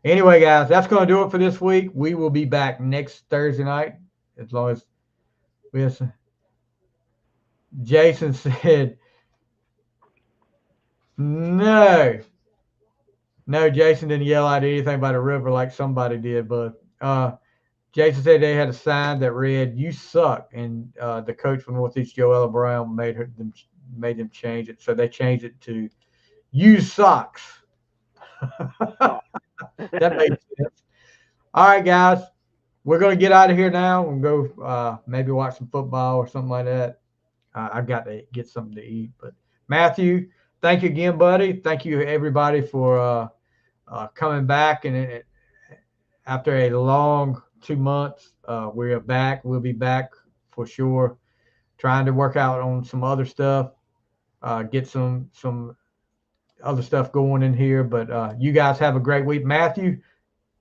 Anyway, guys, that's going to do it for this week. We will be back next Thursday night, as long as we have. Jason said, "No, no." Jason didn't yell out anything about a river like somebody did, but Jason said they had a sign that read "You suck," and the coach from Northeast, Joella Brown, made them change it. So they changed it to "You sucks." That makes sense. All right, guys, we're gonna get out of here now and go maybe watch some football or something like that. I've got to get something to eat. But Matthew, thank you again, buddy. Thank you everybody for coming back and after a long 2 months. We're back. We'll be back for sure. Trying to work out on some other stuff. Get some other stuff going in here. But you guys have a great week. Matthew,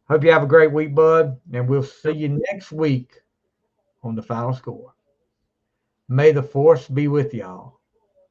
hope you have a great week, bud. And we'll see you next week on The Final Score. May the force be with y'all.